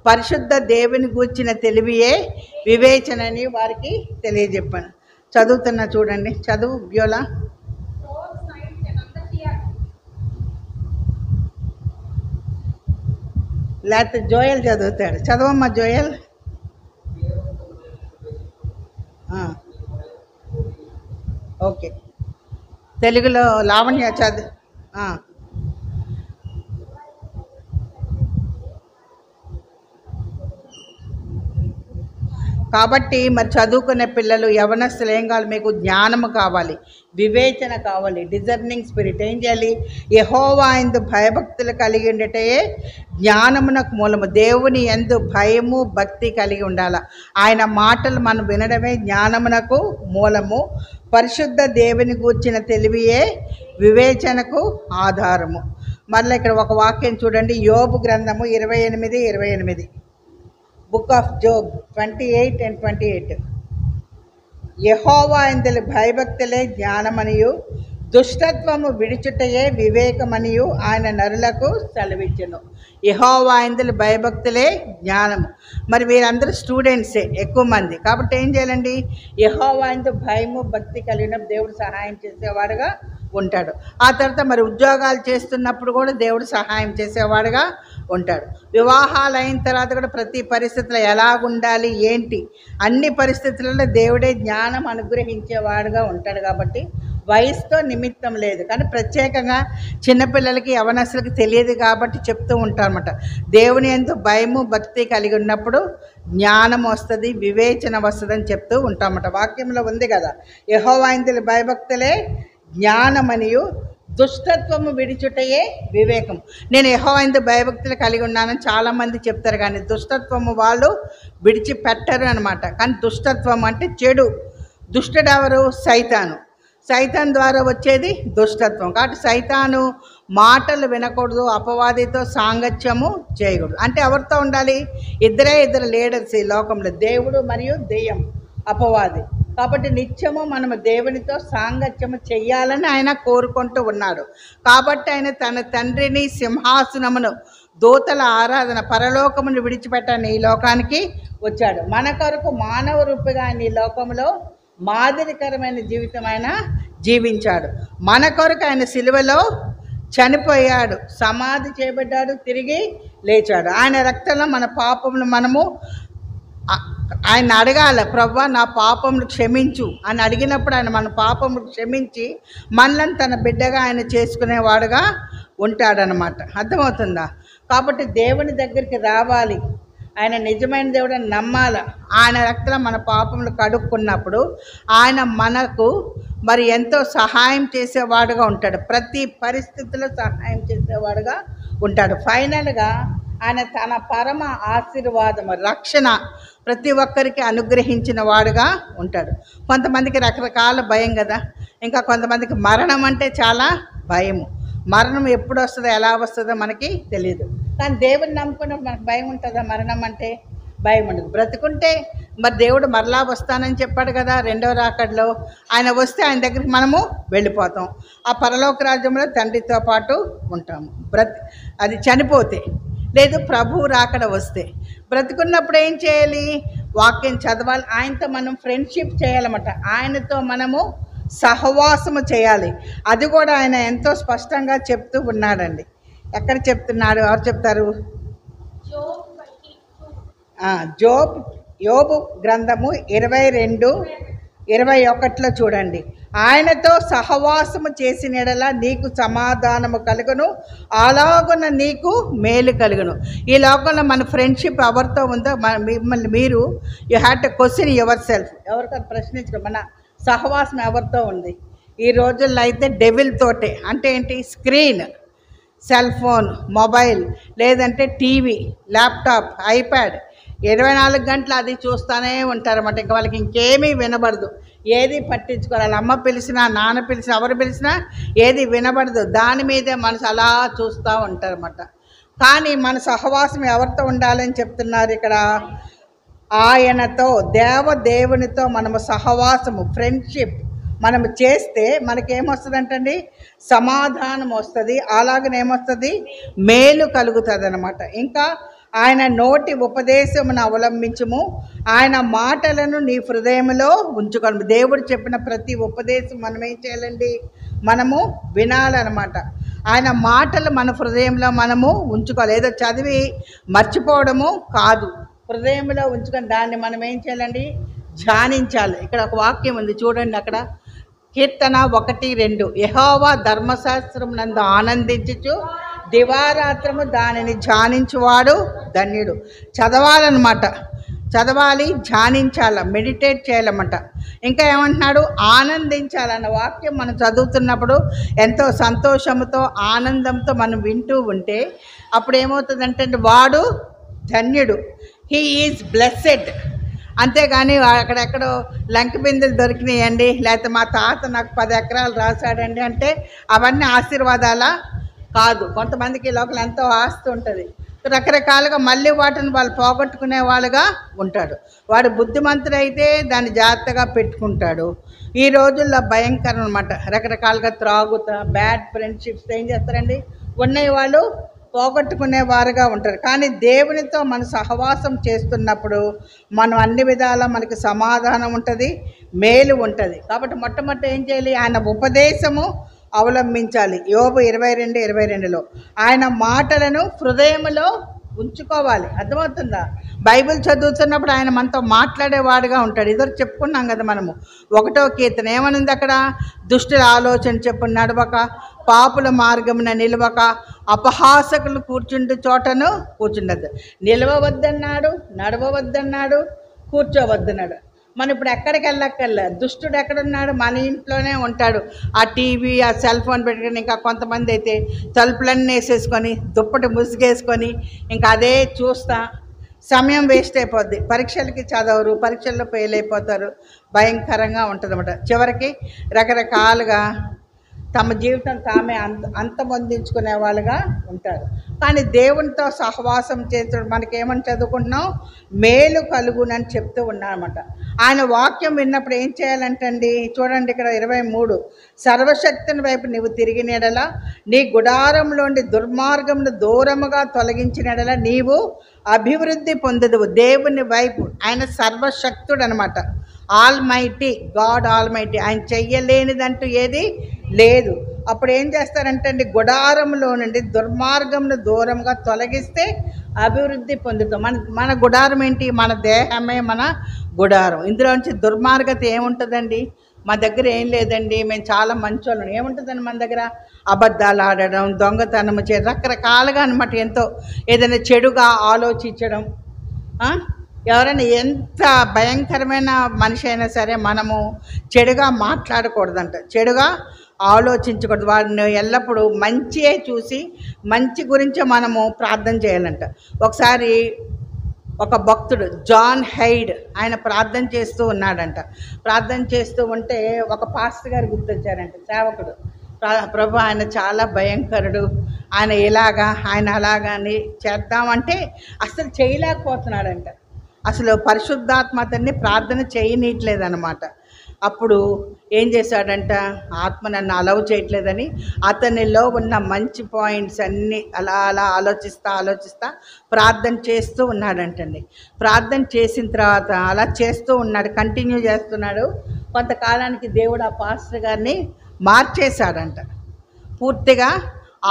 పరిశుద్ధ దేవుని గూర్చిన తెలివియే వివేచనని వారికి తెలియజెప్పాను. చదువుతున్నా చూడండి. చదువు బ్యోలా. లేకపోతే జోయల్ చదువుతాడు. చదవమ్మా జోయల్. ఓకే, తెలుగులో లావణ్య చదువు. కాబట్టి మరి చదువుకునే పిల్లలు, యవనస్తులు ఏం కావాలి? మీకు జ్ఞానము కావాలి, వివేచన కావాలి, డిజర్నింగ్ స్పిరిట్. ఏం చేయాలి? యెహోవా యందు భయభక్తులు కలిగి ఉండటే జ్ఞానమునకు మూలము. దేవుని యందు భయము భక్తి కలిగి ఉండాలి. ఆయన మాటలు మనం వినడమే జ్ఞానమునకు మూలము. పరిశుద్ధ దేవుని గూర్చిన తెలివియే వివేచనకు ఆధారము. మళ్ళీ ఇక్కడ ఒక వాక్యం చూడండి. యోబు గ్రంథము 28:28. Book of Job 28 and 28. యెహోవా యందు భయభక్తులే జ్ఞానమనియు దుష్టత్వము విడిచుటయే వివేకమనియు ఆయన నరులకు సెలవిచ్చెను. యెహోవా యందు భయభక్తులే జ్ఞానము. మరి వీరందరూ స్టూడెంట్సే ఎక్కువ మంది. కాబట్టి ఏం చేయాలండి? యెహోవా యందు భయము భక్తి కలిగిన దేవుడు సహాయం చేసేవాడుగా ఉంటాడు. ఆ తర్వాత మరి ఉద్యోగాలు చేస్తున్నప్పుడు కూడా దేవుడు సహాయం చేసేవాడుగా ఉంటాడు. వివాహాలు అయిన తర్వాత కూడా ప్రతి పరిస్థితిలో ఎలా ఉండాలి ఏంటి అన్ని పరిస్థితులలో దేవుడే జ్ఞానం అనుగ్రహించేవాడుగా ఉంటాడు. కాబట్టి వయసుతో నిమిత్తం లేదు. కానీ ప్రత్యేకంగా చిన్నపిల్లలకి యవనస్తులకి తెలియదు కాబట్టి చెప్తూ ఉంటారన్నమాట. దేవుని యందు భయము భక్తి కలిగి ఉన్నప్పుడు జ్ఞానం వస్తుంది, వివేచన వస్తుంది అని చెప్తూ ఉంటామన్నమాట. వాక్యంలో ఉంది కదా, యెహోవా యందు భయభక్తులే జ్ఞానమనియు దుష్టత్వము విడిచుటయే వివేకం. నేను యెహోవా యందు భయభక్తులు కలిగి ఉన్నానని చాలామంది చెప్తారు, కానీ దుష్టత్వము వాళ్ళు విడిచిపెట్టరు అనమాట. కానీ దుష్టత్వం అంటే చెడు. దుష్టుడు ఎవరు? సైతాను. సైతాన్ ద్వారా వచ్చేది దుష్టత్వం. కాబట్టి సైతాను మాటలు వినకూడదు, అపవాదితో సాంగత్యము చేయకూడదు. అంటే ఎవరితో ఉండాలి? ఇద్దరు లీడర్స్ ఈ లోకంలో, దేవుడు మరియు దెయ్యం, అపవాది. కాబట్టి నిత్యము మనము దేవునితో సాంగత్యము చెయ్యాలని ఆయన కోరుకుంటూ ఉన్నాడు. కాబట్టి ఆయన తన తండ్రిని, సింహాసనమును, దూతల ఆరాధన, పరలోకమును విడిచిపెట్టని ఈ లోకానికి వచ్చాడు. మన కొరకు మానవ రూపిగా ఆయన ఈ లోకంలో మాదిరికరమైన జీవితం ఆయన జీవించాడు. మన కొరకు ఆయన సిలువలో చనిపోయాడు, సమాధి చేయబడ్డాడు, తిరిగి లేచాడు. ఆయన రక్తంలో మన పాపములు మనము ఆయన అడగాల, ప్రభువా నా పాపములు క్షమించు అని అడిగినప్పుడు ఆయన మన పాపములు క్షమించి మనల్ని తన బిడ్డగా ఆయన చేసుకునేవాడుగా ఉంటాడనమాట. అర్థమవుతుందా? కాబట్టి దేవుని దగ్గరికి రావాలి, ఆయన నిజమైన దేవుడు అని నమ్మాల. ఆయన రక్తంలో మన పాపములు కడుక్కున్నప్పుడు ఆయన మనకు మరి ఎంతో సహాయం చేసేవాడుగా ఉంటాడు. ప్రతి పరిస్థితిలో సహాయం చేసేవాడుగా ఉంటాడు. ఫైనల్గా ఆయన తన పరమ ఆశీర్వాదము, రక్షణ ప్రతి ఒక్కరికి అనుగ్రహించిన వాడుగా ఉంటాడు. కొంతమందికి రకరకాల భయం కదా, ఇంకా కొంతమందికి మరణం అంటే చాలా భయము. మరణం ఎప్పుడు వస్తుందో ఎలా వస్తుందో మనకి తెలియదు. కానీ దేవుని నమ్ముకున్నప్పుడు మనకు భయం ఉంటుందా? మరణం అంటే భయం ఉండదు. బ్రతుకుంటే మరి దేవుడు మరలా వస్తానని చెప్పాడు కదా, రెండవ రాకడలో. ఆయన వస్తే ఆయన దగ్గరికి మనము వెళ్ళిపోతాం. ఆ పరలోక రాజ్యంలో తండ్రితో పాటు ఉంటాము. అది చనిపోతే, లేదు ప్రభు రాకడ వస్తే. బ్రతుకున్నప్పుడు ఏం చేయాలి? వాక్యం చదవాలి, ఆయనతో మనం ఫ్రెండ్షిప్ చేయాలన్నమాట. ఆయనతో మనము సహవాసము చేయాలి. అది కూడా ఆయన ఎంతో స్పష్టంగా చెప్తూ ఉన్నాడండి. ఎక్కడ చెప్తున్నాడు? ఎవరు చెప్తారు? యోబు గ్రంథము 22:21 చూడండి. ఆయనతో సహవాసము చేసిన యెడల నీకు సమాధానము కలుగును, అలాగున నీకు మేలు కలుగును. ఈ లోకంలో మన ఫ్రెండ్షిప్ ఎవరితో ఉందో మిమ్మల్ని మీరు you have to question your self. ఎవరికైనా ప్రశ్నించడం, మన సహవాసం ఎవరితో ఉంది? ఈ రోజుల్లో అయితే డెవిల్ తోటే. అంటే ఏంటి? స్క్రీన్, సెల్ ఫోన్, మొబైల్, లేదంటే టీవీ, ల్యాప్టాప్, ఐప్యాడ్, 24 గంటలు అది చూస్తూనే ఉంటారన్నమాట. ఇంకా వాళ్ళకి ఇంకేమీ వినబడదు, ఏది పట్టించుకోవాలి. అమ్మ పిలిచినా, నాన్న పిలిచినా, ఎవరు పిలిచినా ఏది వినబడదు. దాని మీదే మనసు అలా చూస్తూ ఉంటారన్నమాట. కానీ మన సహవాసం ఎవరితో ఉండాలని చెప్తున్నారు ఇక్కడ? ఆయనతో, దేవునితో మనము సహవాసము, ఫ్రెండ్షిప్ మనము చేస్తే మనకేమొస్తుందంటండి? సమాధానం వస్తుంది. అలాగనేమొస్తుంది? మేలు కలుగుతుంది అన్నమాట. ఇంకా ఆయన నోటి ఉపదేశమును అవలంబించుము, ఆయన మాటలను నీ హృదయంలో ఉంచుకోను. దేవుడు చెప్పిన ప్రతి ఉపదేశం మనం ఏం చేయాలండి? మనము వినాలన్నమాట. ఆయన మాటలు మన హృదయంలో మనము ఉంచుకోవాలి. ఏదో చదివి మర్చిపోవడము కాదు, హృదయంలో ఉంచుకొని దాన్ని మనం ఏం చేయాలండి? ధ్యానించాలి. ఇక్కడ ఒక వాక్యం ఉంది చూడండి, అక్కడ కీర్తన 1:2 యెహోవా ధర్మశాస్త్రం నందు ఆనందించుచు దివారాత్రము దానిని ధ్యానించువాడు ధన్యుడు. చదవాలన్నమాట, చదవాలి, ధ్యానించాల, మెడిటేట్ చేయాలన్నమాట. ఇంకా ఏమంటున్నాడు? ఆనందించాలన్న వాక్యం మనం చదువుతున్నప్పుడు ఎంతో సంతోషంతో, ఆనందంతో మనం వింటూ ఉంటే అప్పుడు ఏమవుతుందంటే వాడు ధన్యుడు, హీ ఈజ్ బ్లెస్సెడ్. అంతేగాని అక్కడెక్కడో లంక బిందులు దొరికినాయండి, లేకపోతే మా తాత నాకు 10 ఎకరాలు రాశాడండి అంటే అవన్నీ ఆశీర్వాదాలా? కాదు. కొంతమందికి లోపల ఎంతో ఆస్తి ఉంటుంది, రకరకాలుగా మళ్ళీ వాటిని వాళ్ళు పోగొట్టుకునే వాళ్ళుగా ఉంటాడు. వాడు బుద్ధిమంతుడైతే దాన్ని జాగ్రత్తగా పెట్టుకుంటాడు. ఈ రోజుల్లో భయంకరం అనమాట. రకరకాలుగా త్రాగుతా బ్యాడ్ ఫ్రెండ్షిప్స్ ఏం చేస్తారండి, ఉన్నాయి వాళ్ళు పోగొట్టుకునే వారుగా ఉంటారు. కానీ దేవునితో మన సహవాసం చేస్తున్నప్పుడు మనం అన్ని విధాలా మనకి సమాధానం ఉంటుంది, మేలు ఉంటుంది. కాబట్టి మొట్టమొదటి ఏం చేయాలి, ఆయన ఉపదేశము అవలంబించాలి. యోబు 22:22లో ఆయన మాటలను హృదయంలో ఉంచుకోవాలి. అర్థమవుతుందా? బైబిల్ చదువుతున్నప్పుడు ఆయన మనతో మాట్లాడేవాడుగా ఉంటాడు. ఇద్దరు చెప్పుకున్నాం కదా మనము. 1వ కీర్తన ఏమనుంది అక్కడ, దుష్టుల ఆలోచన చెప్పు నడవక, పాపుల మార్గమున నిలవక, అపహాసకులు కూర్చుండే చోటను కూర్చుండదు. నిలవవద్దన్నాడు, నడవవద్దన్నాడు, కూర్చోవద్దన్నాడు. మనం ఇప్పుడు ఎక్కడికి వెళ్ళక్కర్లే. దుష్టుడు ఎక్కడున్నాడు, మన ఇంట్లోనే ఉంటాడు. ఆ టీవీ, ఆ సెల్ ఫోన్ పెట్టుకొని, ఇంకా కొంతమంది అయితే తలుపులన్నీ వేసేసుకొని దుప్పటి ముసుగేసుకొని ఇంకా అదే చూస్తా సమయం వేస్ట్ అయిపోద్ది. పరీక్షలకి చదవరు, పరీక్షల్లో ఫెయిల్ అయిపోతారు. భయంకరంగా ఉంటుంది అన్నమాట. చివరికి రకరకాలుగా తమ జీవితం తామే అంతమొందించుకునే వాళ్ళుగా ఉంటారు. కానీ దేవునితో సహవాసం చేస్తున్న మనకేమని చదువుకుంటున్నాం, మేలు కలుగునని చెప్తూ ఉన్నారన్నమాట. ఆయన వాక్యం విన్నప్పుడు ఏం చేయాలంటండి, చూడండి ఇక్కడ 23, సర్వశక్తిని వైపు నీవు తిరిగినడలా, నీ గుడారంలోని దుర్మార్గమును దూరముగా తొలగించినడలా నీవు అభివృద్ధి పొందదువు. దేవుని వైపు, ఆయన సర్వశక్తుడు అనమాట. Almighty God, almighty. ఆయన చెయ్యలేనిదంటూ ఏది లేదు. అప్పుడు ఏం చేస్తారంటే అండి, గుడారంలో నుండి దుర్మార్గంను దూరంగా తొలగిస్తే అభివృద్ధి పొందుతాం. మన గుడారం ఏంటి, మన దేహమే మన గుడారం. ఇందులోంచి దుర్మార్గత ఏముంటుందండి, మా దగ్గర ఏం లేదండి, మేము చాలా మంచోళ్ళం. ఏముంటుందండి మన దగ్గర, అబద్ధాలు ఆడడం, దొంగతనం చేయడం, రకరకాలుగా అనమాట. ఎంతో ఏదైనా చెడుగా ఆలోచించడం. ఎవరైనా ఎంత భయంకరమైన మనిషి అయినా సరే మనము చెడుగా మాట్లాడకూడదంట, చెడుగా ఆలోచించకూడదు. వాడిని ఎల్లప్పుడూ మంచియే చూసి మంచి గురించి మనము ప్రార్థన చేయాలంట. ఒకసారి ఒక భక్తుడు జాన్ హైడ్ ఆయన ప్రార్థన చేస్తూ ఉన్నాడంట. ప్రార్థన చేస్తూ ఉంటే ఒక పాస్టర్ గారు గుర్తొచ్చారంట, సేవకుడు. ప్రభు ఆయన చాలా భయంకరుడు, ఆయన ఇలాగా ఆయన అలాగని చేద్దామంటే అసలు చేయలేకపోతున్నాడంట. అసలు పరిశుద్ధాత్మ అతన్ని ప్రార్థన చేయనీయట్లేదన్నమాట. అప్పుడు ఏం చేశాడంట, ఆత్మ నన్ను అలవ్ చేయట్లేదని అతనిలో ఉన్న మంచి పాయింట్స్ అన్నీ అలా అలా ఆలోచిస్తా ప్రార్థన చేస్తూ ఉన్నాడంటండి. ప్రార్థన చేసిన తర్వాత అలా చేస్తూ ఉన్నాడు, కంటిన్యూ చేస్తున్నాడు. కొంతకాలానికి దేవుడు ఆ పాస్టర్ గారిని మార్చేశాడంట, పూర్తిగా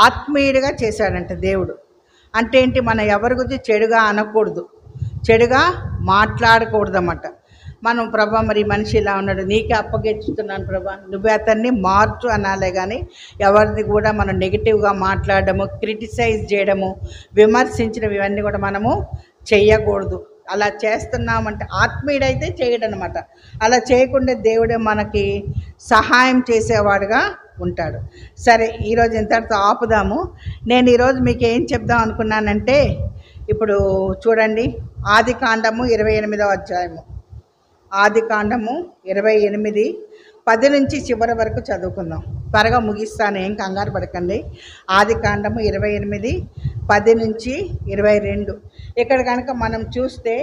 ఆత్మీయుడిగా చేశాడంట దేవుడు. అంటే ఏంటి, మనం ఎవరి గురించి చెడుగా అనకూడదు, చెడుగా మాట్లాడకూడదన్నమాట. మనం ప్రభా మరి మనిషి ఇలా ఉన్నాడు, నీకే అప్పగించుతున్నాను ప్రభా, నువ్వే అతన్ని మార్చు అనాలే. కానీ ఎవరిది కూడా మనం నెగిటివ్గా మాట్లాడడము, క్రిటిసైజ్ చేయడము, విమర్శించడం ఇవన్నీ కూడా మనము చెయ్యకూడదు. అలా చేస్తున్నామంటే ఆత్మీయుడైతే చేయడనమాట. అలా చేయకుండా దేవుడే మనకి సహాయం చేసేవాడుగా ఉంటాడు. సరే, ఈరోజు ఇంతటితో ఆపుదాము. నేను ఈరోజు మీకు ఏం చెప్దాం అనుకున్నానంటే, ఇప్పుడు చూడండి, ఆదికాండము 28వ అధ్యాయము, ఆదికాండము 28, 10 నుంచి చివరి వరకు చదువుకుందాం. త్వరగా ముగిస్తాను, ఏం కంగారు పడకండి. ఆదికాండము 28, 10 నుంచి 22. ఇక్కడ కనుక మనం చూస్తే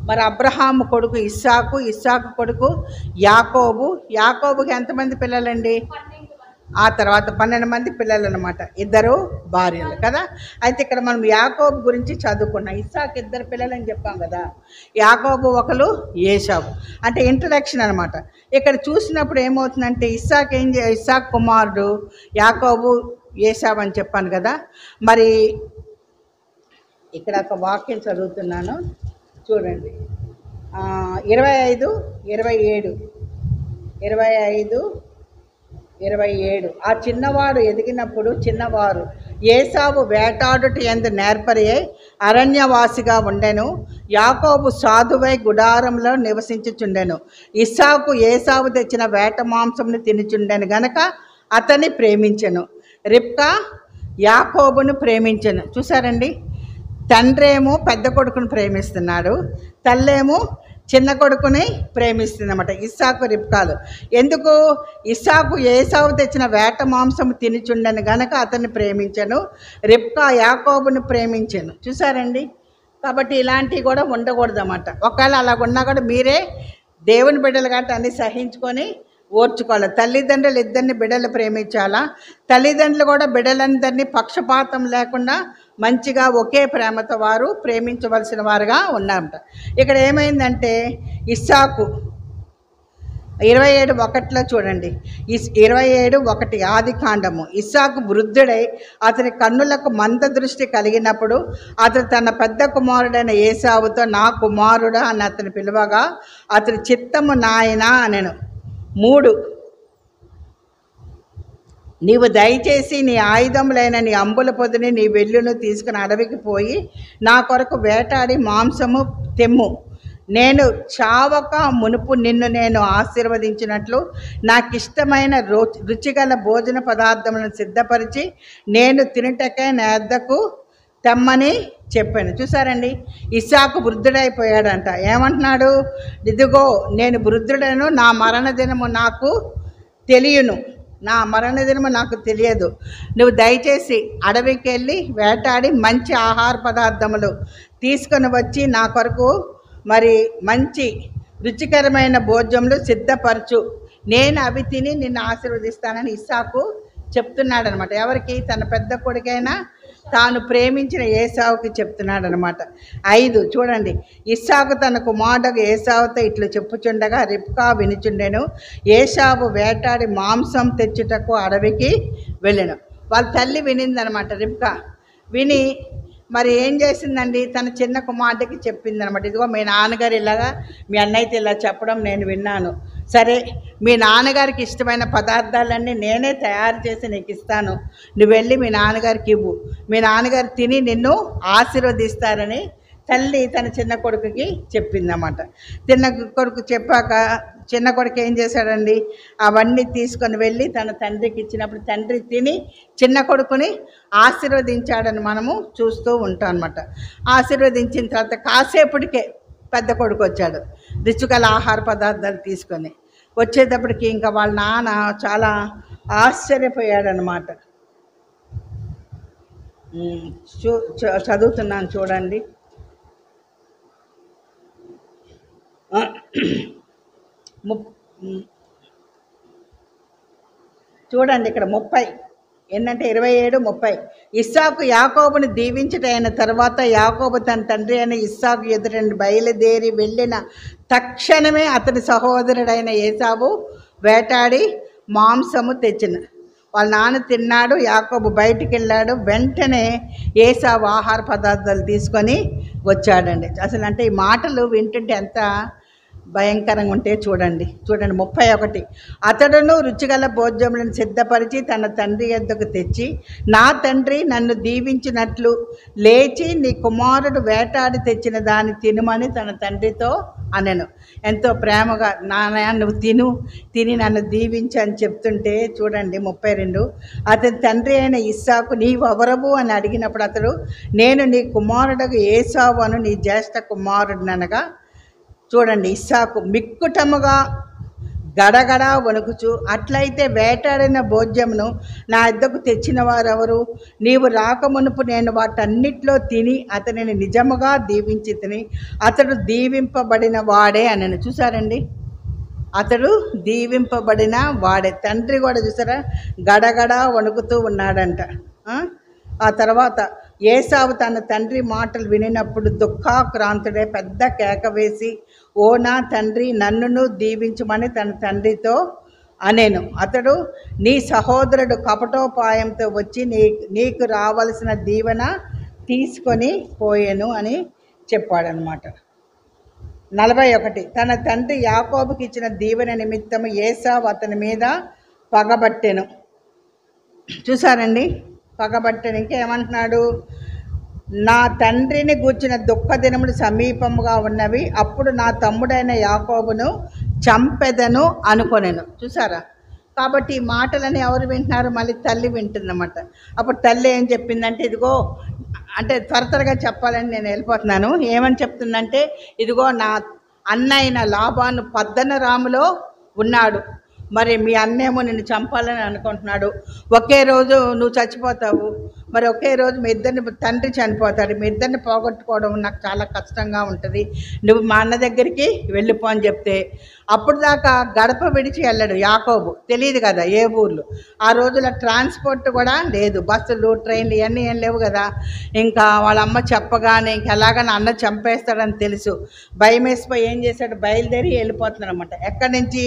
మరి అబ్రహాము కొడుకు ఇస్సాకు, ఇస్సాకు కొడుకు యాకోబు, యాకోబుకి ఎంతమంది పిల్లలండి, ఆ తర్వాత 12 మంది పిల్లలు అనమాట, 2 భార్యలు కదా. అయితే ఇక్కడ మనం యాకోబు గురించి చదువుకున్నాం. ఇస్సాకు 2 పిల్లలని చెప్పాం కదా, యాకోబు ఒకరు, ఏశావు. అంటే ఇంట్రడక్షన్ అనమాట. ఇక్కడ చూసినప్పుడు ఏమవుతుందంటే ఇస్సాకు కుమారుడు యాకోబు, ఏశావు అని చెప్పాను కదా. మరి ఇక్కడ ఒక వాక్యం చదువుతున్నాను చూడండి, 25, 27, 27. ఆ చిన్నవాడు ఎదిగినప్పుడు చిన్నవారు ఏసావు వేటాడుట యందు నేర్పరియై అరణ్యవాసిగా ఉండెను. యాకోబు సాధువై గుడారంలో నివసించుచుండెను. ఇస్సాకు ఏసావు తెచ్చిన వేట మాంసమును తినుచుండెను గనక అతన్ని ప్రేమించెను. రిబ్కా యాకోబును ప్రేమించెను. చూసారండి, తండ్రేమో పెద్ద కొడుకును ప్రేమిస్తున్నాడు, తల్లేమో చిన్న కొడుకుని ప్రేమిస్తుంది అన్నమాట. ఇస్సాకు రిబ్కాలు ఎందుకు? ఇస్సాకు ఏసావు తెచ్చిన వేట మాంసం తినిచుండని గనక అతన్ని ప్రేమించను, రిబ్కా యాకోబుని ప్రేమించను. చూసారండి? కాబట్టి ఇలాంటివి కూడా ఉండకూడదు అన్నమాట. ఒకవేళ అలా ఉన్నా కూడా మీరే దేవుని బిడ్డలు కాబట్టి అన్ని సహించుకొని ఓర్చుకోవాలి. తల్లిదండ్రులు ఇద్దరిని బిడ్డలు ప్రేమించాలా, తల్లిదండ్రులు కూడా బిడ్డలందరినీ పక్షపాతం లేకుండా మంచిగా ఒకే ప్రేమతో వారు ప్రేమించవలసిన వారుగా ఉన్నారట. ఇక్కడ ఏమైందంటే ఇస్సాకు 27:1 చూడండి. 27:1 ఆది కాండము. ఇస్సాకు వృద్ధుడై అతని కన్నులకు మంద దృష్టి కలిగినప్పుడు అతను తన పెద్ద కుమారుడైన ఏసావుతో, నా కుమారుడా అని అతను పిలువగా అతని చిత్తము నాయనా అనెను. 3 నీవు దయచేసి నీ ఆయుధములైన నీ అంబుల పొదిని నీ వెల్లును తీసుకుని అడవికి పోయి నా కొరకు వేటాడి మాంసము తెమ్ము. నేను చావక మునుపు నిన్ను నేను ఆశీర్వదించినట్లు నాకు ఇష్టమైన రుచిగల భోజన పదార్థములను సిద్ధపరిచి నేను తినుటకై నా వద్దకు తెమ్మని చెప్పాను. చూసారండి? ఇస్సాకు వృద్ధుడైపోయాడంట. ఏమంటున్నాడు? ఇదిగో నేను వృద్ధుడను, నా మరణ దినము నాకు తెలియను, నా మరణ దినము నాకు తెలియదు. నువ్వు దయచేసి అడవికి వెళ్ళి వేటాడి మంచి ఆహార పదార్థములు తీసుకొని వచ్చి నా కొరకు మరి మంచి రుచికరమైన భోజ్యములు సిద్ధపరచు, నేను అవి తిని నిన్ను ఆశీర్వదిస్తానని ఇస్సాకు చెప్తున్నాడు అనమాట. ఎవరికి? తన పెద్ద కొడుకైనా తాను ప్రేమించిన ఏసావుకి చెప్తున్నాడు అనమాట. 5 చూడండి. ఇస్సాకు తన కుమారుడు ఏసావుతో ఇట్లు చెప్పుచుండగా రిబ్కా వినుచుండెను. ఏసావు వేటాడి మాంసం తెచ్చుటకు అడవికి వెళ్ళెను. వాళ్ళ తల్లి వినిందనమాట. రిబ్కా విని మరి ఏం చేసిందండి? తన చిన్న కుమార్తెకి చెప్పిందనమాట. ఇదిగో మీ నాన్నగారు ఇలాగా మీ అన్నయ్యతో ఇలా చెప్పడం నేను విన్నాను. సరే, మీ నాన్నగారికి ఇష్టమైన పదార్థాలన్నీ నేనే తయారు చేసి నీకు ఇస్తాను, నువ్వు వెళ్ళి మీ నాన్నగారికి ఇవ్వు, మీ నాన్నగారు తిని నిన్ను ఆశీర్వదిస్తారని తల్లి తన చిన్న కొడుకుకి చెప్పిందన్నమాట. చిన్న కొడుకు చెప్పాక చిన్న కొడుకు ఏం చేశాడండి? అవన్నీ తీసుకొని వెళ్ళి తన తండ్రికి ఇచ్చినప్పుడు తండ్రి తిని చిన్న కొడుకుని ఆశీర్వదించాడని మనము చూస్తూ ఉంటాం అన్నమాట. ఆశీర్వదించిన తర్వాత కాసేపటికే పెద్ద కొడుకు వచ్చాడు రుచిగల ఆహార పదార్థాలు తీసుకొని. వచ్చేటప్పటికి ఇంకా వాళ్ళ నాన్న చాలా ఆశ్చర్యపోయాడనమాట. చదువుతున్నాను చూడండి. చూడండి ఇక్కడ 30 ఏంటంటే 27:30. ఇస్సాకు యాకోబుని దీవించుటైన తర్వాత యాకోబు తన తండ్రి అయిన ఇస్సాకు ఎదురని బయలుదేరి వెళ్ళిన తక్షణమే అతని సహోదరుడైన ఏసావు వేటాడి మాంసము తెచ్చిన. వాళ్ళ నాన్న తిన్నాడు, యాకోబు బయటికి వెళ్ళాడు. వెంటనే ఏసావు ఆహార పదార్థాలు తీసుకొని వచ్చాడండి. అసలు అంటే ఈ మాటలు వింటుంటే ఎంత భయంకరంగా ఉంటే చూడండి. 31. అతడును రుచిగల భోజ్యములను సిద్ధపరిచి తన తండ్రి యొద్దకు తెచ్చి, నా తండ్రి నన్ను దీవించినట్లు లేచి నీ కుమారుడు వేటాడి తెచ్చిన దాన్ని తినుమని తన తండ్రితో అనెను. ఎంతో ప్రేమగా, నాన్న నువ్వు తిని నన్ను దీవించి అని చెప్తుంటే చూడండి. 32. అతని తండ్రి అయిన ఇస్సాకు నీవెవరవు అని అడిగినప్పుడు అతడు, నేను నీ కుమారుడు ఏసావు అను నీ జ్యేష్ఠ కుమారుడిననగా చూడండి. ఇస్సాకు మిక్కుటముగా గడగడ వణుకుచు, అట్లయితే వేటాడిన భోజ్యమును నా వద్దకు తెచ్చిన వారెవరు? నీవు రాకమునుపు నేను వాటన్నిటిలో తిని అతనిని నిజముగా దీవించి తిని అతడు దీవింపబడిన వాడే అనను. చూసారండి? అతడు దీవింపబడిన వాడే. తండ్రి కూడా చూసారా గడగడ వణుకుతూ ఉన్నాడంట. ఆ తర్వాత ఏసావు తన తండ్రి మాటలు వినినప్పుడు దుఃఖాక్రాంతుడే పెద్ద కేక వేసి, ఓ నా తండ్రి నన్నును దీవించమని తన తండ్రితో అనేను. అతడు, నీ సహోదరుడు కపటోపాయంతో వచ్చి నీకు రావలసిన దీవెన తీసుకొని పోయేను అని చెప్పాడనమాట. 41. తన తండ్రి యాకోబుకి ఇచ్చిన దీవెన నిమిత్తము ఏసావు అతని మీద పగబట్టెను. చూసారండి? పగబట్టెను. ఇంకేమంటున్నాడు? నా తండ్రిని గూర్చిన దుఃఖ దినములు సమీపముగా ఉన్నవి, అప్పుడు నా తమ్ముడైన యాకోబును చంపెదను అనుకొనెను. చూసారా? కాబట్టి ఈ మాటలని ఎవరు వింటున్నారు? మళ్ళీ తల్లి వింటుందన్నమాట. అప్పుడు తల్లి ఏం చెప్పిందంటే, ఇదిగో అంటే త్వరగా చెప్పాలని నేను వెళ్ళిపోతున్నాను. ఏమని చెప్తుందంటే, ఇదిగో అన్న అయిన లాబాను పద్దనరాములో ఉన్నాడు. మరి మీ అన్నేమో నిన్ను చంపాలని అనుకుంటున్నాడు. ఒకే రోజు నువ్వు చచ్చిపోతావు, మరి ఒకే రోజు మీ ఇద్దరిని తండ్రి చనిపోతాడు. మీ ఇద్దరిని పోగొట్టుకోవడం నాకు చాలా కష్టంగా ఉంటుంది, నువ్వు మా అన్న దగ్గరికి వెళ్ళిపో అని చెప్తే అప్పుడు దాకా గడప విడిచి వెళ్ళాడు యాకోబు. తెలియదు కదా ఏ ఊర్లు. ఆ రోజుల ట్రాన్స్పోర్ట్ కూడా లేదు, బస్సులు ట్రైన్లు ఇవన్నీ ఏం లేవు కదా. ఇంకా వాళ్ళ అమ్మ చెప్పగానే ఇంక ఎలాగని అన్న చంపేస్తాడని తెలుసు. భయం వేసిపోయి ఏం చేశాడు, బయలుదేరి వెళ్ళిపోతున్నాడు అనమాట. ఎక్కడి నుంచి?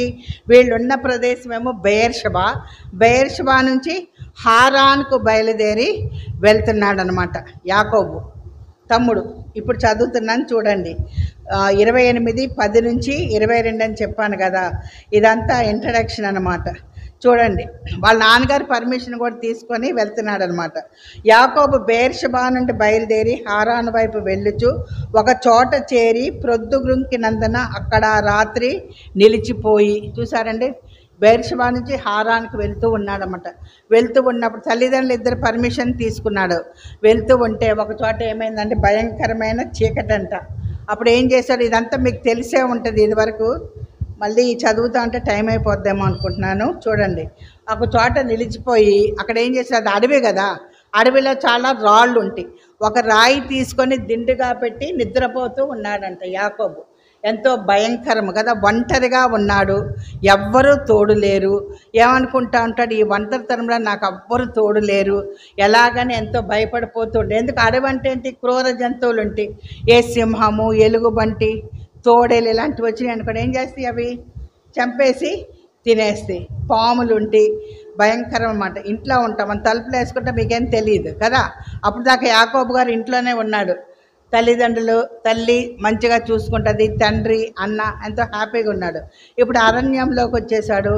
వీళ్ళున్న ప్రదేశం ఏమో బెయేర్షెబా నుంచి హారాన్కు బయలుదేరి వెళ్తున్నాడు అనమాట యాకోబు తమ్ముడు. ఇప్పుడు చదువుతున్నాను చూడండి, 28:10 నుంచి 22 అని చెప్పాను కదా. ఇదంతా ఇంట్రడక్షన్ అనమాట. చూడండి, వాళ్ళ నాన్నగారి పర్మిషన్ కూడా తీసుకొని వెళ్తున్నాడు అనమాట. యాకోబు బెయేర్షెబా నుండి బయలుదేరి హారాను వైపు వెళ్ళుచు ఒక చోట చేరి ప్రొద్దుగుంకినందున అక్కడ రాత్రి నిలిచిపోయి. చూసారండి, బెయేర్షెబా నుంచి హారానికి వెళ్తూ ఉన్నాడన్నమాట. వెళ్తూ ఉన్నప్పుడు తల్లిదండ్రులు ఇద్దరు పర్మిషన్ తీసుకున్నాడు. వెళ్తూ ఉంటే ఒక చోట ఏమైందంటే భయంకరమైన చీకటంట. అప్పుడు ఏం చేశాడు, ఇదంతా మీకు తెలిసే ఉంటుంది ఇదివరకు, మళ్ళీ చదువుతా అంటే టైం అయిపోద్దేమో అనుకుంటున్నాను. చూడండి, ఒక చోట నిలిచిపోయి అక్కడ ఏం చేశాడు, అది అడవి కదా, అడవిలో చాలా రాళ్ళు ఉంటాయి. ఒక రాయి తీసుకొని దిండుగా పెట్టి నిద్రపోతూ ఉన్నాడంట యాకోబు. ఎంతో భయంకరం కదా, ఒంటరిగా ఉన్నాడు, ఎవ్వరూ తోడు లేరు. ఏమనుకుంటా ఉంటాడు, ఈ ఒంటరితనంలో నాకు ఎవ్వరు తోడు లేరు ఎలాగని ఎంతో భయపడిపోతుండే. ఎందుకు అడవి అంటే ఏంటి, క్రూర జంతువులు ఉంటాయి, ఏ సింహము, ఎలుగుబంటి, తోడేలు ఇలాంటివి వచ్చినాయి అనుకోండి, ఏం చేస్తాయి, అవి చంపేసి తినేస్తాయి. పాములు ఉంటాయి, భయంకరం అన్నమాట. ఇంట్లో ఉంటాం, మన తలుపులు వేసుకుంటే మీకేం తెలియదు కదా. అప్పుడు దాకా యాకోబు గారు ఇంట్లోనే ఉన్నాడు. తల్లిదండ్రులు, తల్లి మంచిగా చూసుకుంటుంది, తండ్రి, అన్న ఎంతో హ్యాపీగా ఉన్నాడు. ఇప్పుడు అరణ్యంలోకి వచ్చేసాడు,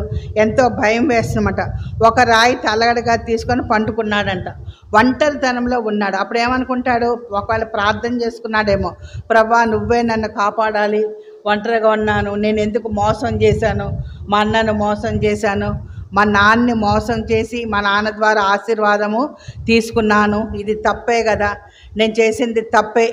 ఎంతో భయం వేస్తున్నమాట. ఒక రాయి తలగడగా తీసుకొని పండుకున్నాడంట, ఒంటరితనంలో ఉన్నాడు. అప్పుడు ఏమనుకుంటాడు, ఒకవేళ ప్రార్థన చేసుకున్నాడేమో, ప్రభా నువ్వే నన్ను కాపాడాలి, ఒంటరిగా ఉన్నాను, నేను ఎందుకు మోసం చేశాను, మా అన్నను మోసం చేశాను, మా నాన్నని మోసం చేసి మా నాన్న ద్వారా ఆశీర్వాదము తీసుకున్నాను, ఇది తప్పే కదా, నేను చేసింది తప్పే,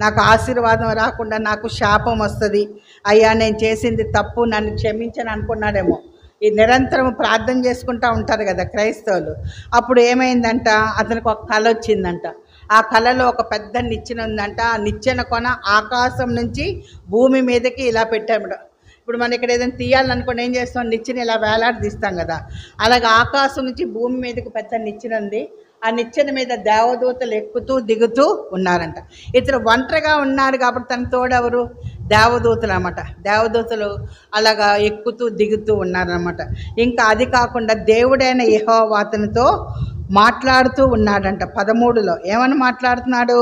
నాకు ఆశీర్వాదం రాకుండా నాకు శాపం వస్తుంది, అయ్యా నేను చేసింది తప్పు, నన్ను క్షమించని అనుకున్నాడేమో. ఈ నిరంతరం ప్రార్థన చేసుకుంటూ ఉంటారు కదా క్రైస్తవులు. అప్పుడు ఏమైందంట, అతనికి ఒక కళ వచ్చిందంట. ఆ కళలో ఒక పెద్ద నిచ్చెన ఉందంట. ఆ నిచ్చెన కొన ఆకాశం నుంచి భూమి మీదకి ఇలా పెట్టాడు. ఇప్పుడు మనం ఇక్కడ ఏదైనా తీయాలనుకోండి ఏం చేస్తాం, నిచ్చెన ఇలా వేలాడదీస్తాం కదా, అలాగే ఆకాశం నుంచి భూమి మీదకి పెద్ద నిచ్చెన ఉంది. ఆ నిచ్చెన మీద దేవదూతలు ఎక్కుతూ దిగుతూ ఉన్నారంట. ఇతను ఒంటరిగా ఉన్నాడు కాబట్టి తన తోడెవరు, దేవదూతలు అన్నమాట. దేవదూతలు అలాగా ఎక్కుతూ దిగుతూ ఉన్నారన్నమాట. ఇంకా అది కాకుండా దేవుడైన యెహోవా అతనితో మాట్లాడుతూ ఉన్నాడంట. 13లో ఏమని మాట్లాడుతున్నాడు,